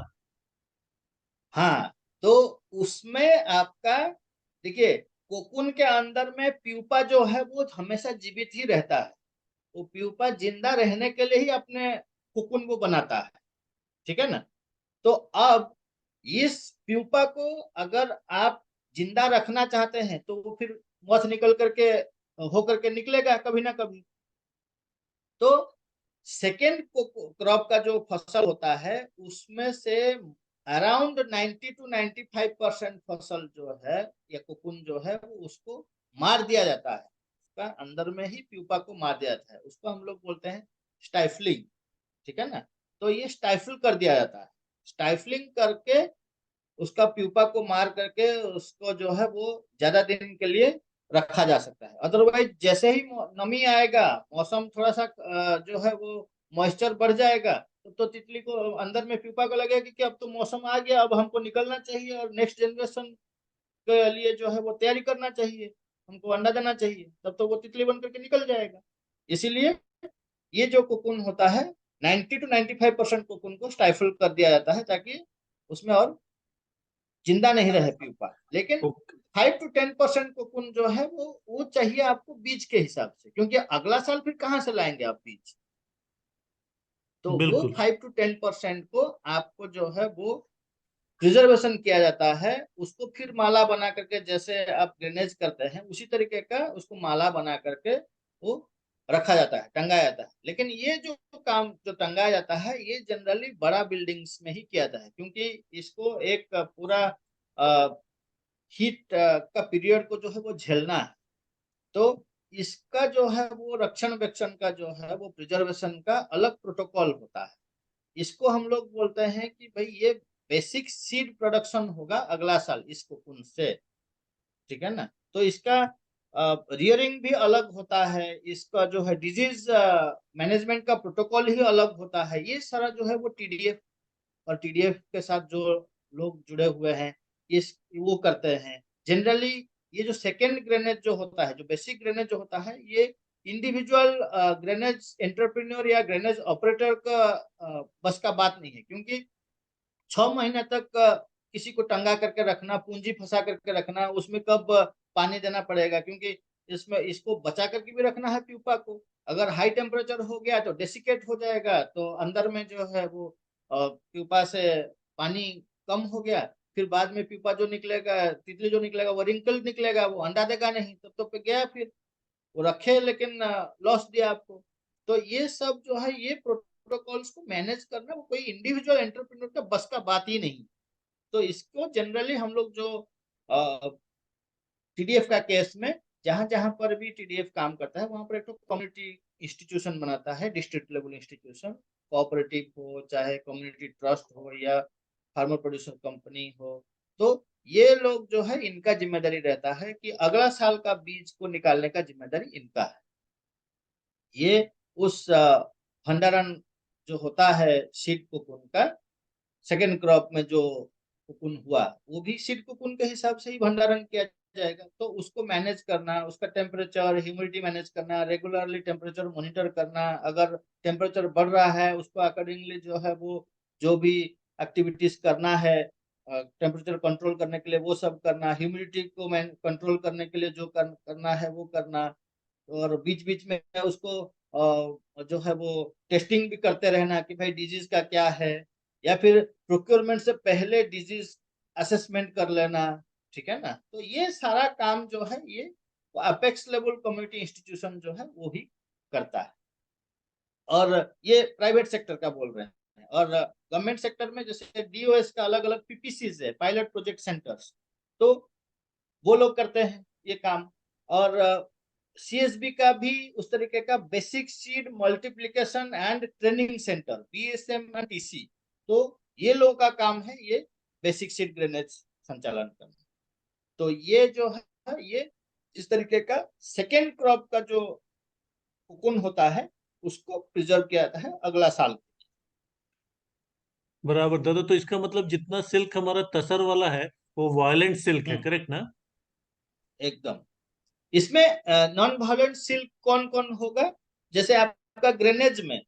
हाँ, तो उसमें आपका देखिए, कोकून के अंदर में प्यूपा जो है वो हमेशा जीवित ही रहता है। वो प्यूपा जिंदा रहने के लिए ही अपने कोकून को बनाता है। ठीक है ना? तो अब इस प्यूपा को अगर आप जिंदा रखना चाहते हैं तो वो फिर मौत निकल करके होकर के निकलेगा कभी ना कभी। तो सेकेंड क्रॉप का जो फसल होता है उसमें से अराउंड 90 to 95% फसल जो है या कोकुन जो है वो उसको मार दिया जाता है। उसका अंदर में ही प्यूपा को मार दिया जाता है। उसको हम लोग बोलते हैं स्टाइफलिंग। ठीक है ना? तो ये स्टाइफल कर दिया जाता है। स्टाइफलिंग करके उसका प्यूपा को मार करके उसको जो है वो ज्यादा दिन के लिए रखा जा सकता है। अदरवाइज जैसे ही नमी आएगा, मौसम थोड़ा सा जो है वो मॉइस्चर बढ़ जाएगा, तो तितली को अंदर में प्यूपा को लगेगा कि अब तो मौसम आ गया, अब हमको निकलना चाहिए और नेक्स्ट जनरेशन के लिए जो है वो तैयारी करना चाहिए, हमको अंडा देना चाहिए। तब तो वो तितली बन करके निकल जाएगा। इसीलिए ये जो कोकून होता है 90 to 95% कोकून को स्टाइफल कर दिया जाता है, ताकि उसमें और जिंदा नहीं रहे प्यूपा। लेकिन ओके, 5 to 10% कोकून जो है वो चाहिए आपको बीज के हिसाब से, क्योंकि अगला साल फिर कहाँ से लाएंगे आप बीज। तो वो बिल्कुल। 5 to 10% को आपको जो है वो प्रिजर्वेशन किया जाता है, उसको फिर माला बना करके, जैसे आप ग्रेनेज करते हैं उसी तरीके का उसको माला बना करके वो रखा जाता है, टंगाया जाता है। लेकिन ये जो काम जो टंगाया जाता है ये जनरली बड़ा बिल्डिंग्स में ही किया जाता है, क्योंकि इसको एक पूरा हीट का पीरियड को जो है वो झेलना है। तो इसका जो है वो रक्षण वेक्षण का जो है वो प्रिजर्वेशन का अलग प्रोटोकॉल होता है। इसको हम लोग बोलते हैं कि भाई ये बेसिक सीड प्रोडक्शन होगा अगला साल इस कोकून से, ठीक है ना। तो इसका रियरिंग भी अलग होता है, इसका जो है डिजीज मैनेजमेंट का प्रोटोकॉल ही अलग होता है। ये सारा जो है वो टीडीएफ और टीडीएफ के साथ जो लोग जुड़े हुए हैं इस वो करते हैं। जनरली ये जो सेकेंड ग्रेनेज जो होता है, जो बेसिक ग्रेनेज जो होता है, ये इंडिविजुअल ग्रेनेज एंटरप्रेन्योर या ग्रेनेज ऑपरेटर का बस का बात नहीं है, क्योंकि 6 महीने तक किसी को टंगा करके रखना, पूंजी फंसा करके रखना, उसमें कब पानी देना पड़ेगा, क्योंकि इसमें इसको बचा करके भी रखना है प्यूपा को। अगर हाई टेम्परेचर हो गया तो डेसिकेट हो जाएगा, तो अंदर में जो है वो प्यूपा से पानी कम हो गया, फिर बाद में प्यूपा जो निकलेगा, तितली जो निकलेगा वो रिंकल निकलेगा, वो अंडा देगा नहीं, तब तो पे गया, फिर वो रखे लेकिन लॉस दिया आपको। तो ये सब जो है ये प्रोटोकॉल्स को मैनेज करना वो कोई इंडिविजुअल एंटरप्रेन्योर का बस का बात ही नहीं। तो इसको जनरली हम लोग जो टीडीएफ का केस में जहां जहां पर भी टीडीएफ काम करता है वहां पर एक तो कम्युनिटी इंस्टीट्यूशन बनाता है, डिस्ट्रिक्ट लेवल इंस्टीट्यूशन, कोऑपरेटिव हो चाहे कम्युनिटी ट्रस्ट हो या फार्मर प्रोड्यूसर कंपनी हो। तो ये लोग जो है इनका जिम्मेदारी रहता है कि अगला साल का बीज को निकालने का जिम्मेदारी इनका है। ये उस भंडारण जो होता है सीड कोकून का, सेकेंड क्रॉप में जो कोकून हुआ वो भी सीड कोकून के हिसाब से ही भंडारण किया जाएगा। तो उसको मैनेज करना, उसका टेम्परेचर ह्यूमिडिटी मैनेज करना, रेगुलरली टेम्परेचर मॉनिटर करना, अगर टेम्परेचर बढ़ रहा है उसको अकॉर्डिंगली जो है वो जो भी एक्टिविटीज करना है टेम्परेचर कंट्रोल करने के लिए वो सब करना, ह्यूमिडिटी को कंट्रोल करने के लिए जो करना है वो करना, और बीच बीच में उसको जो है वो टेस्टिंग भी करते रहना कि भाई डिजीज का क्या है, या फिर प्रोक्योरमेंट से पहले डिजीज असेसमेंट कर लेना, ठीक है ना। तो ये सारा काम जो है ये अपेक्स लेवल कम्युनिटी इंस्टीट्यूशन जो है वो ही करता है। और ये प्राइवेट सेक्टर का बोल रहे हैं। और गवर्नमेंट सेक्टर में जैसे डीओएस का अलग अलग पीपीसीज है, पायलट प्रोजेक्ट सेंटर्स, तो वो लोग करते हैं ये काम। और सीएसबी का भी उस तरीके का basic seed multiplication and training centre BSMTC, तो ये लोगों का काम है ये बेसिक सीड ग्रेनेज संचालन करना। तो ये जो है ये इस तरीके का सेकेंड क्रॉप का जो कोकून होता है उसको प्रिजर्व किया जाता है अगला साल। बराबर दादा। तो इसका मतलब जितना सिल्क हमारा तसर वाला है वो वायलेंट सिल्क है, करेक्ट ना? एकदम। इसमें नॉन वायलेंट सिल्क कौन कौन होगा, जैसे आपका ग्रेनेज में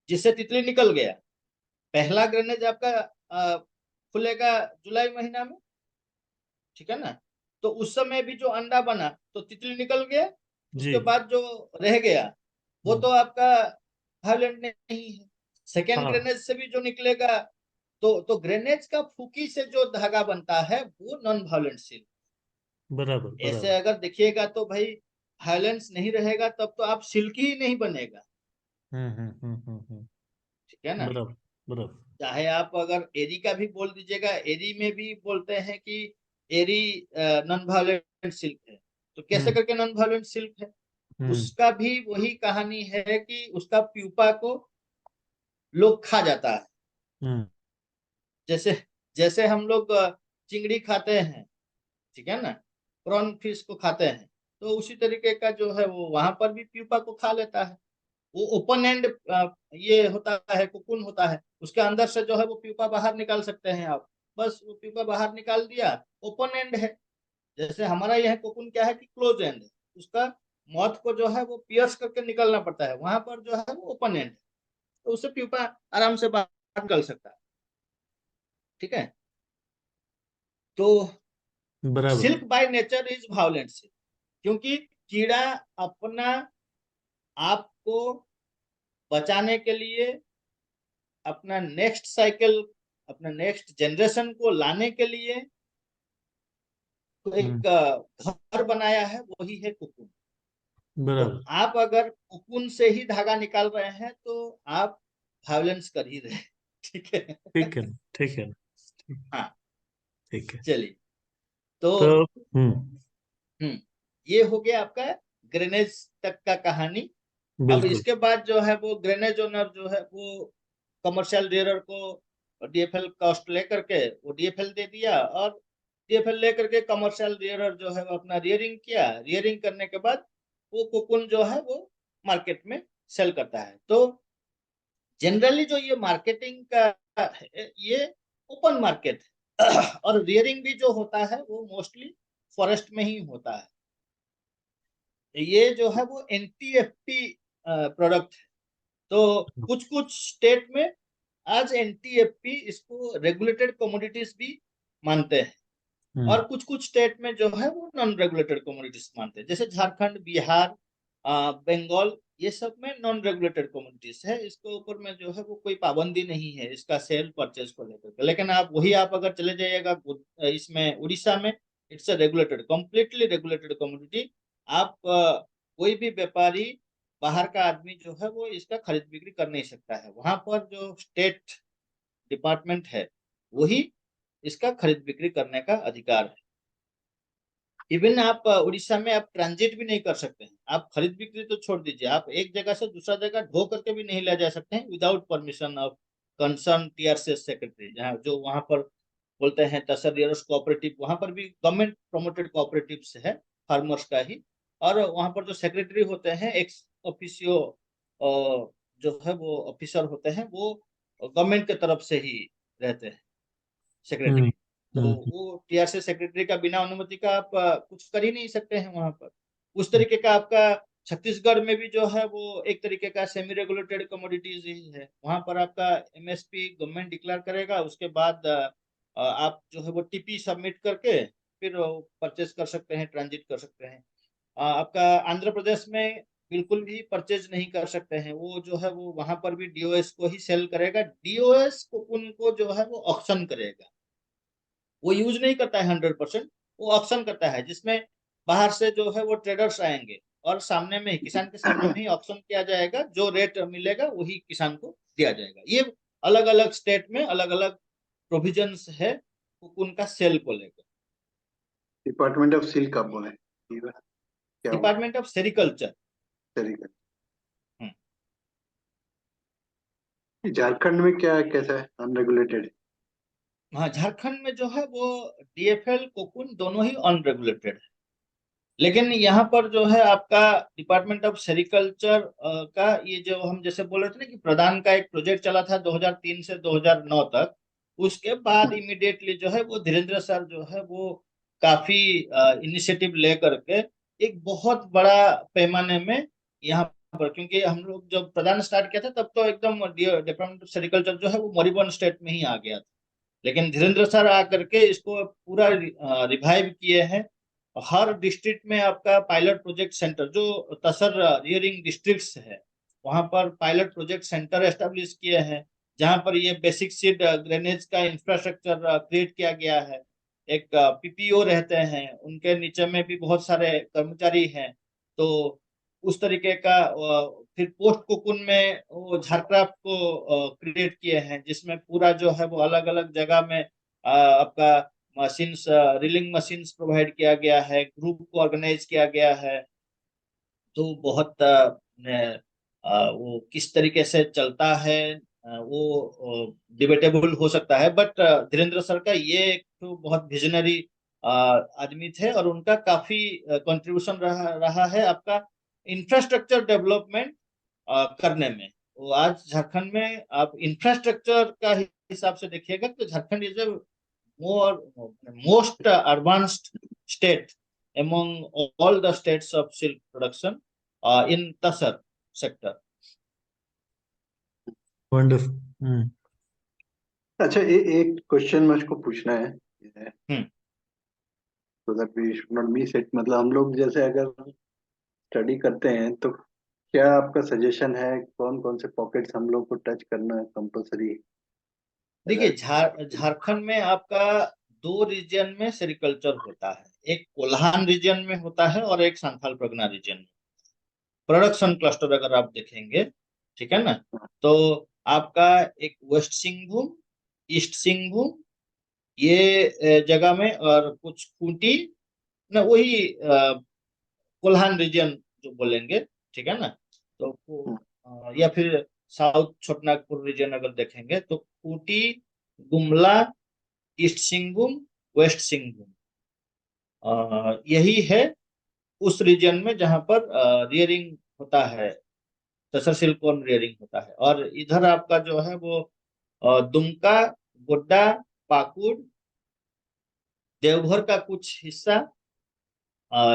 जिससे तितली निकल गया, पहला ग्रेनेज आपका खुलेगा जुलाई महीना में, ठीक है ना। तो उस समय भी जो अंडा बना तो तितली निकल गया, जी। उसके बाद जो रह गया वो तो आपका वायलेंट नहीं है। सेकेंड हाँ। ग्रेनेज से भी जो निकलेगा, तो ग्रेनेज का फूकी से जो धागा बनता है वो नॉन वायलेंट सिल्क। बराबर ऐसे बराबर। अगर देखिएगा तो भाई वायलेंस नहीं रहेगा तब तो आप सिल्की ही नहीं बनेगा, हम्म। ठीक है ना। बराबर बराबर। चाहे आप अगर एरी का भी बोल दीजिएगा, एरी में भी बोलते हैं कि एरी नॉन वायलेंट सिल्क है, तो कैसे हम्म करके नॉन वायलेंट सिल्क है, हम्म उसका भी वही कहानी है कि उसका प्यूपा को लोग खा जाता है। हम्म जैसे जैसे हम लोग चिंगड़ी खाते हैं, ठीक है ना, प्रॉन फिश को खाते हैं, तो उसी तरीके का जो है वो वहां पर भी प्यूपा को खा लेता है। वो ओपन एंड ये होता है, कुकुन होता है, उसके अंदर से जो है वो प्यूपा बाहर निकाल सकते हैं आप। बस वो प्यूपा बाहर निकाल दिया, ओपन एंड है। जैसे हमारा यह कुकुन क्या है कि क्लोज एंड है, उसका मौत को जो है वो पियर्स करके निकलना पड़ता है, वहां पर जो है वो ओपन एंड है, तो उससे प्यूपा आराम से बाहर निकल सकता है, ठीक है। तो बराबर। Silk by nature is violent silk, क्योंकि कीड़ा अपना आपको बचाने के लिए अपना नेक्स्ट साइकिल अपने नेक्स्ट जनरेशन को लाने के लिए तो एक घर बनाया है, वही है कोकून। तो बराबर। आप अगर कोकून से ही धागा निकाल रहे हैं तो आप वायलेंस कर ही रहे हैं। ठीक है। ठीक है, ठीक है, हाँ, ठीक है। चलिए। तो तो हम्म, ये हो गया आपका ग्रेनेज तक का कहानी। अब बिल्कुल। इसके बाद जो है वो ग्रेनेज ओनर जो है वो कमर्शियल रियरर को डीएफएल कॉस्ट लेकर के वो डीएफएल दे दिया, और डीएफएल लेकर के कमर्शियल रियरर जो है वो अपना रियरिंग किया। रियरिंग करने के बाद वो कोकुन जो है वो मार्केट में सेल करता है। तो जनरली जो ये मार्केटिंग का है, ये ओपन मार्केट है। और रियरिंग भी जो होता है वो मोस्टली फॉरेस्ट में ही होता है। ये जो है वो एनटीएफटी प्रोडक्ट है। तो कुछ कुछ स्टेट में आज एनटीएफटी इसको रेगुलेटेड कमोडिटीज भी मानते हैं, और कुछ कुछ स्टेट में जो है वो नॉन रेगुलेटेड कमोडिटीज मानते हैं, जैसे झारखंड, बिहार, बंगाल, ये सब में नॉन रेगुलेटेड कमोडिटीज है। इसके ऊपर में जो है वो कोई पाबंदी नहीं है इसका सेल परचेज को लेकर के। लेकिन आप अगर चले जाइएगा इसमें उड़ीसा में, it's a regulated, completely regulated commodity. आप कोई भी व्यापारी, बाहर का आदमी जो है वो इसका खरीद बिक्री कर नहीं सकता है। वहां पर जो स्टेट डिपार्टमेंट है वही इसका खरीद बिक्री करने का अधिकार है। इवन आप उड़ीसा में आप ट्रांजिट भी नहीं कर सकते हैं। आप खरीद बिक्री तो छोड़ दीजिए, आप एक जगह से दूसरा जगह ढो करके भी नहीं ले जा सकते हैं without permission of concern TRCS secretary. जहाँ जो वहां पर बोलते हैं तसरियर्स कोऑपरेटिव, वहां पर भी गवर्नमेंट प्रोमोटेड कोऑपरेटिव्स है, फार्मर्स का ही। और वहां पर जो सेक्रेटरी होते हैं एक्स ऑफिसियो जो है वो ऑफिसर होते हैं, वो गवर्नमेंट की तरफ से ही रहते हैं, हम्म, सेक्रेटरी। तो हम्म, वो टीआरसी सेक्रेटरी का बिना अनुमति का आप कुछ कर ही नहीं सकते हैं वहां पर। उस तरीके का आपका छत्तीसगढ़ में भी जो है वो एक तरीके का सेमी रेगुलेटेड कमोडिटीज ही है। वहां पर आपका एमएसपी गवर्नमेंट डिक्लेयर करेगा, उसके बाद आप जो है वो टीपी सबमिट करके फिर परचेज कर सकते हैं, ट्रांजिट कर सकते हैं। आपका आंध्र प्रदेश में बिल्कुल भी परचेज नहीं कर सकते हैं। वो जो है वो वहां पर भी डीओएस को ही सेल करेगा। डीओएस को उनको जो है वो ऑक्शन करेगा, वो यूज नहीं करता है 100%। वो ऑक्शन करता है जिसमें बाहर से जो है वो ट्रेडर्स आएंगे, और सामने में ही, किसान के सामने में ही ऑक्शन किया जाएगा। जो रेट मिलेगा वही किसान को दिया जाएगा। ये अलग अलग स्टेट में अलग अलग प्रोविजंस है उनका सेल को लेकर। डिपार्टमेंट ऑफ सिल्क आप बोले, क्या हुआ? Department of sericulture. तरीका। झारखंड में क्या कैसा है, अनरेगुलेटेड? हाँ, झारखंड में जो है वो डीएफएल कोकुन दोनों ही अनरेगुलेटेड है। लेकिन यहाँ पर जो है आपका डिपार्टमेंट ऑफ सेरिकल्चर का ये जो हम जैसे बोल रहे थे ना कि प्रधान का एक प्रोजेक्ट चला था 2003 से 2009 तक। उसके बाद इमीडिएटली जो है वो धीरेन्द्र सर जो है वो काफी इनिशिएटिव ले करके एक बहुत बड़ा पैमाने में यहाँ पर, क्योंकि हम लोग जब प्रधान स्टार्ट किया था तब तो एकदम डिपार्टमेंट ऑफ सेरिकल्चर जो है वो मॉरिबन स्टेट में ही आ गया था। लेकिन धीरेन्द्र सर आकर के इसको पूरा रिवाइव किए हैं। हर डिस्ट्रिक्ट में आपका पायलट प्रोजेक्ट सेंटर, जो तसर रियरिंग डिस्ट्रिक्ट्स है, वहां पर पायलट प्रोजेक्ट सेंटर एस्टेब्लिश किए हैं, जहां पर ये बेसिक सीड ग्रेनेज का इंफ्रास्ट्रक्चर क्रिएट किया गया है। एक पीपीओ रहते हैं, उनके नीचे में भी बहुत सारे कर्मचारी हैं। तो उस तरीके का फिर पोस्ट कोकुन में वो झारक्राफ्ट को क्रिएट किए हैं, जिसमें पूरा जो है वो अलग अलग जगह में आपका मशीन्स, रीलिंग मशीन्स प्रोवाइड किया गया है, ग्रुप को ऑर्गेनाइज किया गया है। तो बहुत वो किस तरीके से चलता है वो डिबेटेबल हो सकता है, बट धीरेन्द्र सर का ये एक तो बहुत विजनरी आदमी थे, और उनका काफी कंट्रीब्यूशन रहा है आपका इंफ्रास्ट्रक्चर डेवलपमेंट करने में। तो आज झारखंड में आप इंफ्रास्ट्रक्चर का हिसाब से देखिएगा तो Jharkhand is more most advanced state among all the states of silk production in Tasar sector. Wonderful. अच्छा, एक क्वेश्चन मुझको पूछना है, हम्म so that we should not miss it। मतलब हम लोग जैसे अगर स्टडी करते हैं तो क्या आपका सजेशन है कौन कौन से पॉकेट्स हम लोग को टच करना है कंपलसरी देखिए झारखंड में आपका दो रीजन में सेरिकल्चर होता है, एक कोल्हान रीजन में होता है और एक संथाल परगना रीजन में। प्रोडक्शन क्लस्टर अगर आप देखेंगे, ठीक है ना, तो आपका एक वेस्ट सिंहभूम, ईस्ट सिंहभूम, ये जगह में, और कुछ खूंटी ना, वही कोल्हान रीजन जो बोलेंगे, ठीक है ना। तो या फिर साउथ छोटनागपुर रीजन अगर देखेंगे तो खूंटी, गुमला, ईस्ट सिंहभूम, वेस्ट सिंहभूम, यही है उस रीजन में जहां पर रियरिंग होता है, तसर सिल्कवर्म रियरिंग होता है। और इधर आपका जो है वो दुमका, गोड्डा, पाकुड़, देवघर का कुछ हिस्सा,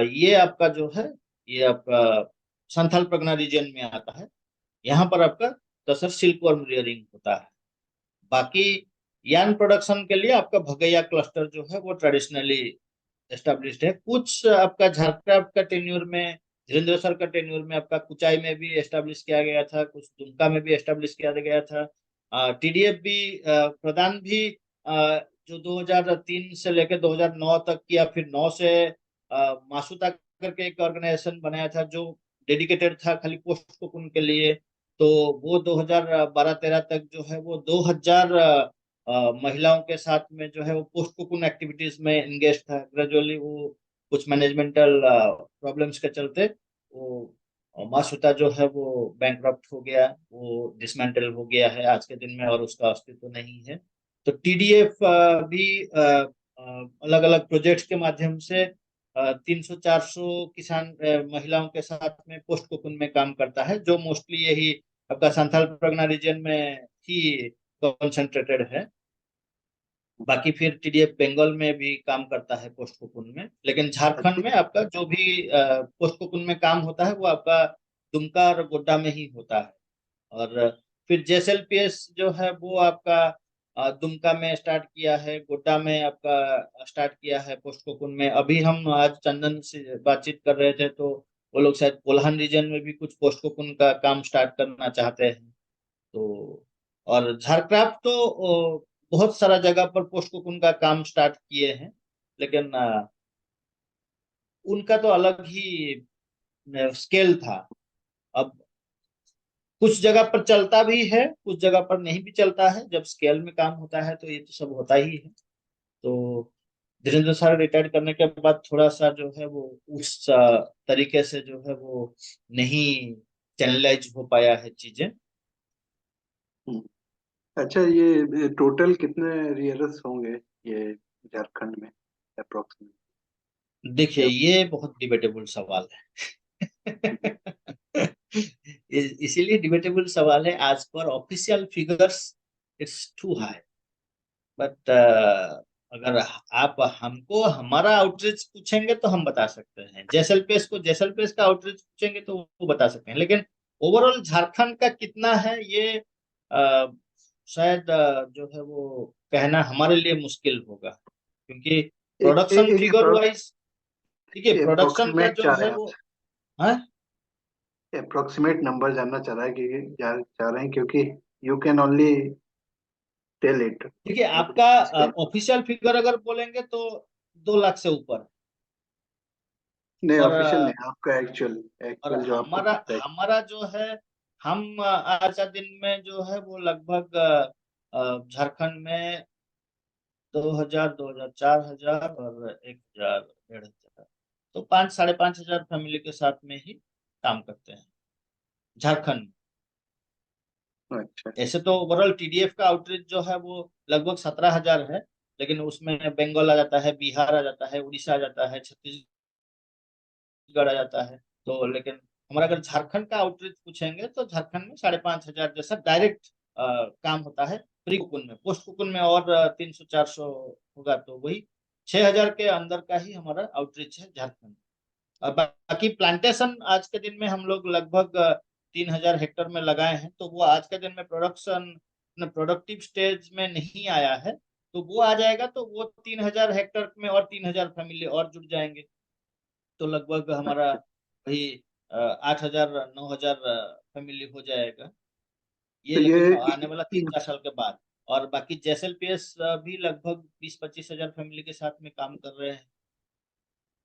ये आपका जो है, ये आपका संथाल परगना रीजन में आता है। यहाँ पर आपका तसर सिल्कवर्म रियरिंग होता है। बाकी यार्न प्रोडक्शन के लिए आपका भगैया क्लस्टर जो है वो ट्रेडिशनली एस्टेब्लिश्ड है। कुछ आपका झारखंड का टेन्यूर में, धीरेन्द्र सर का टेन्यूर में आपका कुचाई में भी एस्टेब्लिश किया गया था, कुछ दुमका में भी एस्टेब्लिश किया गया था। टीडीएफ भी प्रदान भी जो 2003 से लेकर 2009 तक किया, फिर 9 से मासूता करके एक ऑर्गेनाइजेशन बनाया था जो डेडिकेटेड था खाली पोस्ट कोकून के लिए। तो वो 2012-13 तक जो है वो 2000 महिलाओं के साथ में जो है वो पोस्ट कोकून एक्टिविटीज में एंगेज था। ग्रेजुअली वो कुछ मैनेजमेंटल प्रॉब्लम्स के चलते वो मासूता जो है वो बैंकरप्ट हो गया, वो डिसमेंटल हो गया है आज के दिन में, और उसका अस्तित्व तो नहीं है। तो टीडीएफ भी अलग अलग प्रोजेक्ट्स के माध्यम से 300-400 किसान महिलाओं के साथ में पोस्ट कोकून में काम करता है, जो मोस्टली यही आपका संथाल परगना रीजन में ही कंसंट्रेटेड है। बाकी फिर टीडीएफ बंगाल में भी काम करता है पोस्ट कोकून में, लेकिन झारखंड में आपका जो भी पोस्ट कोकून में काम होता है वो आपका दुमका और गोड्डा में ही होता है। और फिर जेएसएलपीएस जो है वो आपका दुमका में स्टार्ट किया है, गोड्डा में आपका स्टार्ट किया है पोस्ट कोकून में। अभी हम आज चंदन से बातचीत कर रहे थे तो वो लोग शायद कोल्हान रीजन में भी कुछ पोस्ट कोकून का काम स्टार्ट करना चाहते हैं। तो और झारक्राफ्ट तो बहुत सारा जगह पर पोस्ट कोकून का काम स्टार्ट किए हैं, लेकिन उनका तो अलग ही स्केल था। अब कुछ जगह पर चलता भी है, कुछ जगह पर नहीं भी चलता है। जब स्केल में काम होता है तो ये तो सब होता ही है। तो धीरेन्द्र सर रिटायर करने के बाद थोड़ा सा जो है वो उस तरीके से जो है वो नहीं चैनलाइज हो पाया है चीजें। अच्छा, ये टोटल कितने रियरस होंगे ये झारखंड में अप्रोक्सीमेट? देखिए ये बहुत डिबेटेबल सवाल है। इसीलिए डिबेटेबल सवाल है। आज पर official figures it's too high, but अगर आप हमको हमारा आउटरीच पूछेंगे तो हम बता सकते हैं, जैसलपेश को जैसलपेश का आउटरीच पूछेंगे तो वो बता सकते हैं। लेकिन ओवरऑल झारखंड का कितना है ये शायद जो है वो कहना हमारे लिए मुश्किल होगा, क्योंकि प्रोडक्शन एक फिगर वाइज, देखिए प्रोडक्शन का अप्रोक्सीमेट जो चाह है रहे हैं वो, आपसे? हाँ अप्रोक्सीमेट नंबर जानना चाह रहा है कि चाह रहे हैं, क्योंकि you can only tell it, देखिए मतलब आपका इसके ऑफिशियल फिगर अगर बोलेंगे तो 2 लाख से ऊपर। नहीं, और ऑफिशियल नहीं, आपका एक्चुअल और एक्चुअल जो आपको हमारा पता है। हमारा जो है, हम आज का दिन में जो है वो लगभग झारखंड में 2000, 2000, 4000 और 1000, 1500, तो 5-5.5 हजार फैमिली के साथ में ही काम करते हैं झारखंड में। अच्छा। ऐसे तो ओवरऑल टीडीएफ का आउटरीच जो है वो लगभग 17 हजार है, लेकिन उसमें बंगाल आ जाता है, बिहार आ जाता है, उड़ीसा आ जाता है, छत्तीसगढ़ आ जाता है। तो लेकिन हमारा अगर झारखंड का आउटरीच पूछेंगे तो झारखंड में 5,500 जैसा डायरेक्ट काम होता है प्री कुकुन में। पोस्ट कुकुन में और 300-400 होगा, तो वही 6,000 के अंदर का ही हमारा आउटरीच है झारखंड। और बाकी प्लांटेशन आज के दिन में हम लोग लगभग 3,000 हेक्टर में लगाए हैं, तो वो आज के दिन में प्रोडक्शन प्रोडक्टिव स्टेज में नहीं आया है। तो वो आ जाएगा तो वो 3,000 हेक्टर में और 3,000 फैमिली और जुड़ जाएंगे, तो लगभग हमारा वही 8,000-9,000 फैमिली हो जाएगा ये, तो ये लेकिन आने वाला 3-4 साल के बाद। और बाकी जेएसएलपीएस भी लगभग 20-25 हजार फैमिली के साथ में काम कर रहे हैं।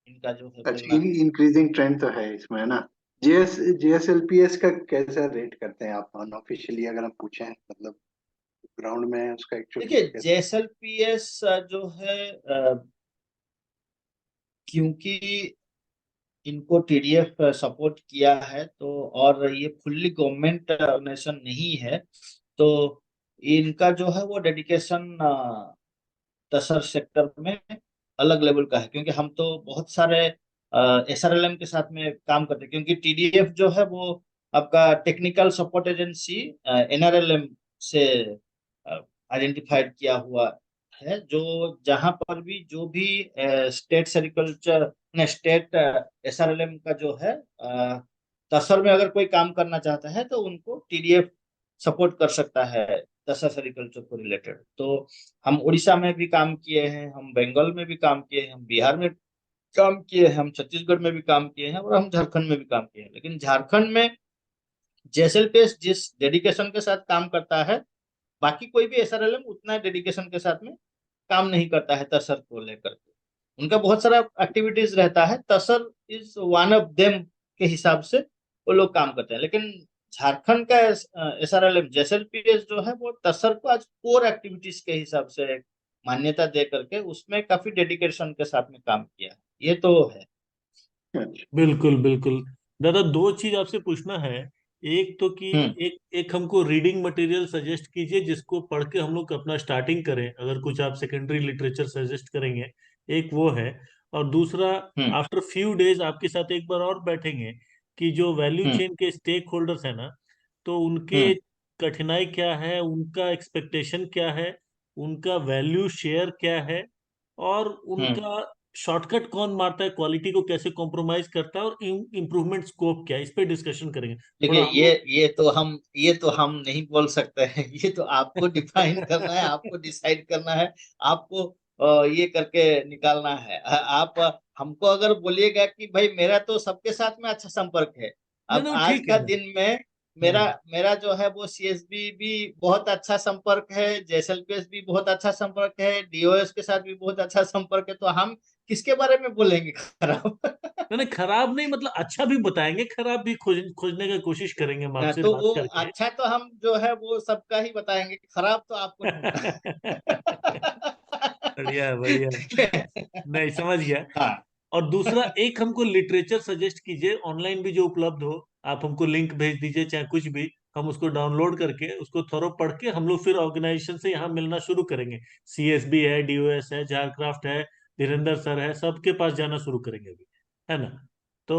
इनका जो है अच्छा, मिलना। इंक्रीजिंग ट्रेंड तो है इसमें, है ना। जेएसएलपीएस का कैसा रेट करते हैं आप अनऑफिशियली, अगर हम पूछें, मतलब ग्राउंड में उसका एक्चुअली देखिए कैसे? जेएसएलपीएस जो है क्योंकि इनको टीडीएफ सपोर्ट किया है तो, और ये फुल्ली गवर्नमेंट ऑर्गेनाइजेशन नहीं है, तो इनका जो है वो डेडिकेशन तसर सेक्टर में अलग लेवल का है। क्योंकि हम तो बहुत सारे एसआरएलएम के साथ में काम करते हैं, क्योंकि टीडीएफ जो है वो आपका टेक्निकल सपोर्ट एजेंसी एनआरएलएम से आइडेंटिफाइड किया हुआ है, जो जहां पर भी जो भी स्टेट सेरिकल्चर ने स्टेट एसआरएलएम का जो है तसर में अगर कोई काम करना चाहता है तो उनको टीडीएफ सपोर्ट कर सकता है तसर सेरिकल्चर को रिलेटेड। तो हम उड़ीसा में भी काम किए हैं, हम बंगाल में भी काम किए हैं, हम बिहार में काम किए हैं, हम छत्तीसगढ़ में भी काम किए हैं, और हम झारखंड में भी काम किए हैं। लेकिन झारखंड में जेएसएलपीएस जिस डेडिकेशन के साथ काम करता है, बाकी कोई भी एसआरएलएम उतना डेडिकेशन के साथ में काम नहीं करता है तसर को लेकर के। उनका बहुत सारा एक्टिविटीज रहता है, तसर इज वन ऑफ देम के हिसाब से वो लोग काम करते हैं। लेकिन झारखंड का एसआरएलएम जेएसएलपीएस जो है वो तसर को आज कोर एक्टिविटीज के हिसाब से मान्यता दे करके उसमें काफी डेडिकेशन के साथ में काम किया है, ये तो है। अच्छा। बिल्कुल बिल्कुल। दादा दो चीज आपसे पूछना है। एक तो कि हम्म। एक हमको रीडिंग मटेरियल सजेस्ट कीजिए जिसको पढ़ के हम लोग अपना स्टार्टिंग करें, अगर कुछ आप सेकेंडरी लिटरेचर सजेस्ट करेंगे। एक वो है। और दूसरा, हम्म। आफ्टर फ्यू डेज आपके साथ एक बार और बैठेंगे कि जो वैल्यू हम्म। चेन के स्टेक होल्डर्स है ना, तो उनके हम्म। कठिनाई क्या है, उनका एक्सपेक्टेशन क्या है, उनका वैल्यू शेयर क्या है, और हम्म। उनका शॉर्टकट कौन मारता है, क्वालिटी को कैसे कॉम्प्रोमाइज करता है, और इम्प्रूवमेंट स्कोप क्या है, इस पे डिस्कशन करेंगे देखिए थोड़ा हम लोग। ये तो हम नहीं बोल सकते हैं। ये तो आपको डिफाइन करना है, आपको डिसाइड करना है, आपको ये करके निकालना है। आप हमको अगर बोलिएगा कि भाई मेरा तो सबके साथ में अच्छा संपर्क है, नहीं अब नहीं, आज ठीक है का ना। दिन में मेरा हम्म। मेरा जो है वो सीएसबी भी बहुत अच्छा संपर्क है, जेएसएलपीएस भी बहुत अच्छा संपर्क है, डीओएस के साथ भी बहुत अच्छा संपर्क है, तो हम किसके बारे में बोलेंगे खराब? नहीं नहीं, खराब नहीं, मतलब अच्छा भी बताएंगे, खराब भी खोजने की कोशिश करेंगे हम हाँ, आपसे तो बात वो करके। अच्छा तो हम जो है वो सबका ही बताएंगे, खराब तो आपको ढूंढना है। बढ़िया बढ़िया। ठीक है। नहीं, समझ गया। हाँ। और दूसरा, एक हमको लिटरेचर सजेस्ट कीजिए, ऑनलाइन भी जो उपलब्ध हो। आप हमको लिंक भेज दीजिए, चाहे कुछ भी, हम उसको डाउनलोड करके उसको थोरो पढ़ के हम लोग फिर ऑर्गेनाइजेशन से यहाँ मिलना शुरू करेंगे। सीएसबी है, डीओएस है, झारक्राफ्ट है, धीरेन्द्र सर है, सबके पास जाना शुरू करेंगे अभी, है ना। तो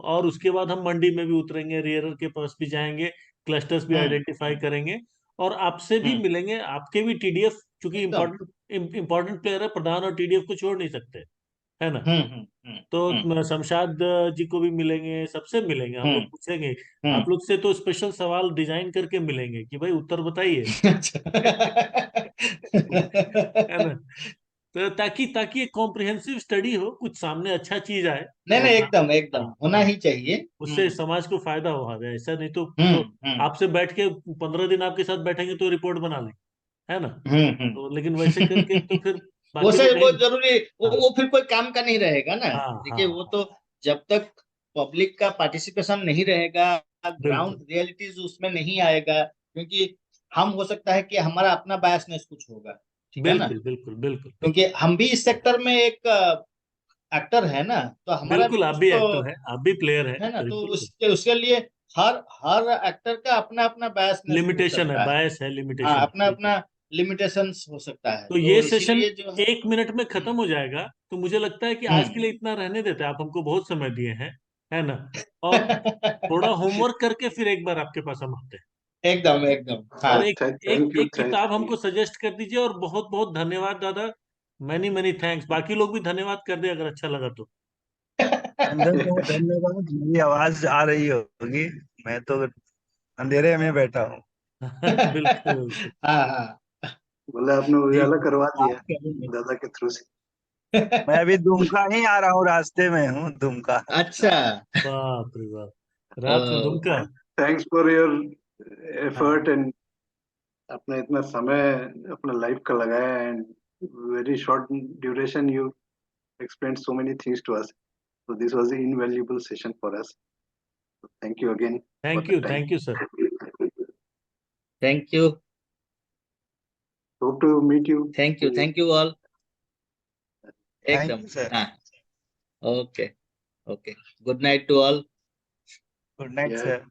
और उसके बाद हम मंडी में भी उतरेंगे, रियरर के पास भी जाएंगे, क्लस्टर्स भी हम्म। आइडेंटिफाई करेंगे, और आपसे भी हम्म। मिलेंगे। आपके भी टीडीएफ, चूंकि एकदम। इम्पोर्टेंट प्लेयर है, प्रधान और टीडीएफ को छोड़ नहीं सकते, है ना। हम्म। हम्म। हम्म। तो हम्म। शमशाद जी को भी मिलेंगे, सबसे मिलेंगे, हम लोग हम्म। पूछेंगे। हम्म। आप लोग से तो स्पेशल सवाल डिजाइन करके मिलेंगे कि भाई उत्तर बताइए, अच्छा। है ना। तो ताकि ताकि एक कॉम्प्रिहेंसिव स्टडी हो, कुछ सामने अच्छा चीज आए, नहीं और नहीं, एकदम एकदम हाँ होना हाँ, ही चाहिए। उससे हम्म। समाज को फायदा हो जाए। ऐसा नहीं तो हम्म। आपसे बैठ के 15 दिन आपके साथ बैठेंगे तो रिपोर्ट बना लें, है ना। हम्म। तो लेकिन वैसे करके तो फिर वो बाकी से लोग वो नहीं। जरूरी, हाँ वो फिर कोई काम का नहीं रहेगा ना। हाँ हाँ देखिए वो हाँ, तो जब तक पब्लिक का पार्टिसिपेशन नहीं रहेगा, बिल्कुल ग्राउंड रियलिटीज उसमें नहीं आएगा, क्योंकि हम हो सकता है कि हमारा अपना बायसनेस कुछ होगा, ठीक है ना। बिल्कुल बिल्कुल बिल्कुल क्योंकि हम भी इस सेक्टर में एक एक्टर है ना, तो हमारा भी बिल्कुल। आप कुछ भी तो एक्टर हैं, आप भी प्लेयर हैं, है ना, तो बिल्कुल। उसके उसके लिए हर हर एक्टर का अपना अपना बायसनेस हो लिमिटेशन है, सकता है। बायस है, हाँ, लिमिटेशन है, अपना बिल्कुल। अपना लिमिटेशंस हो सकता है, तो ये तो सेशन इसीलिए जो है। 1 मिनट में खत्म हो जाएगा, तो मुझे लगता है कि आज के हम्म। लिए इतना रहने देते हैं। आप हमको बहुत समय दिए हैं, है ना। और थोड़ा होमवर्क करके फिर एक बार आपके पास हम आते हैं। एकदम एकदम, हाँ। और एक एक थैंक यू, एक किताब हमको सजेस्ट कर दीजिए, और बहुत बहुत धन्यवाद दादा। Many many thanks. बाकी लोग भी धन्यवाद कर दे अगर अच्छा लगा तो। धन्यवाद धन्यवाद। मेरी आवाज आ रही होगी, मैं तो अंधेरे में बैठा हूँ। बिल्कुल। हाँ हाँ। बोला आपने ठीक उजाला है, करवा बात दिया करेंगे। दादा के थ्रू से। मैं अभी दुमका ही आ रहा हूँ, रास्ते में हूँ दुमका। अच्छा। बाप रे बाप, रात में ओ, दुमका। थैंक्स फॉर योर हाँ एफर्ट एंड आपने इतना समय अपना लाइफ का लगाया and very short duration you explained so many things to us. So this was an invaluable session for us. So thank you again for the time. Thank you sir. Thank you, Hope to meet you. Thank you all. Thank एकदम, you sir. हाँ, okay, okay, good night to all. Good night Yeah. Sir.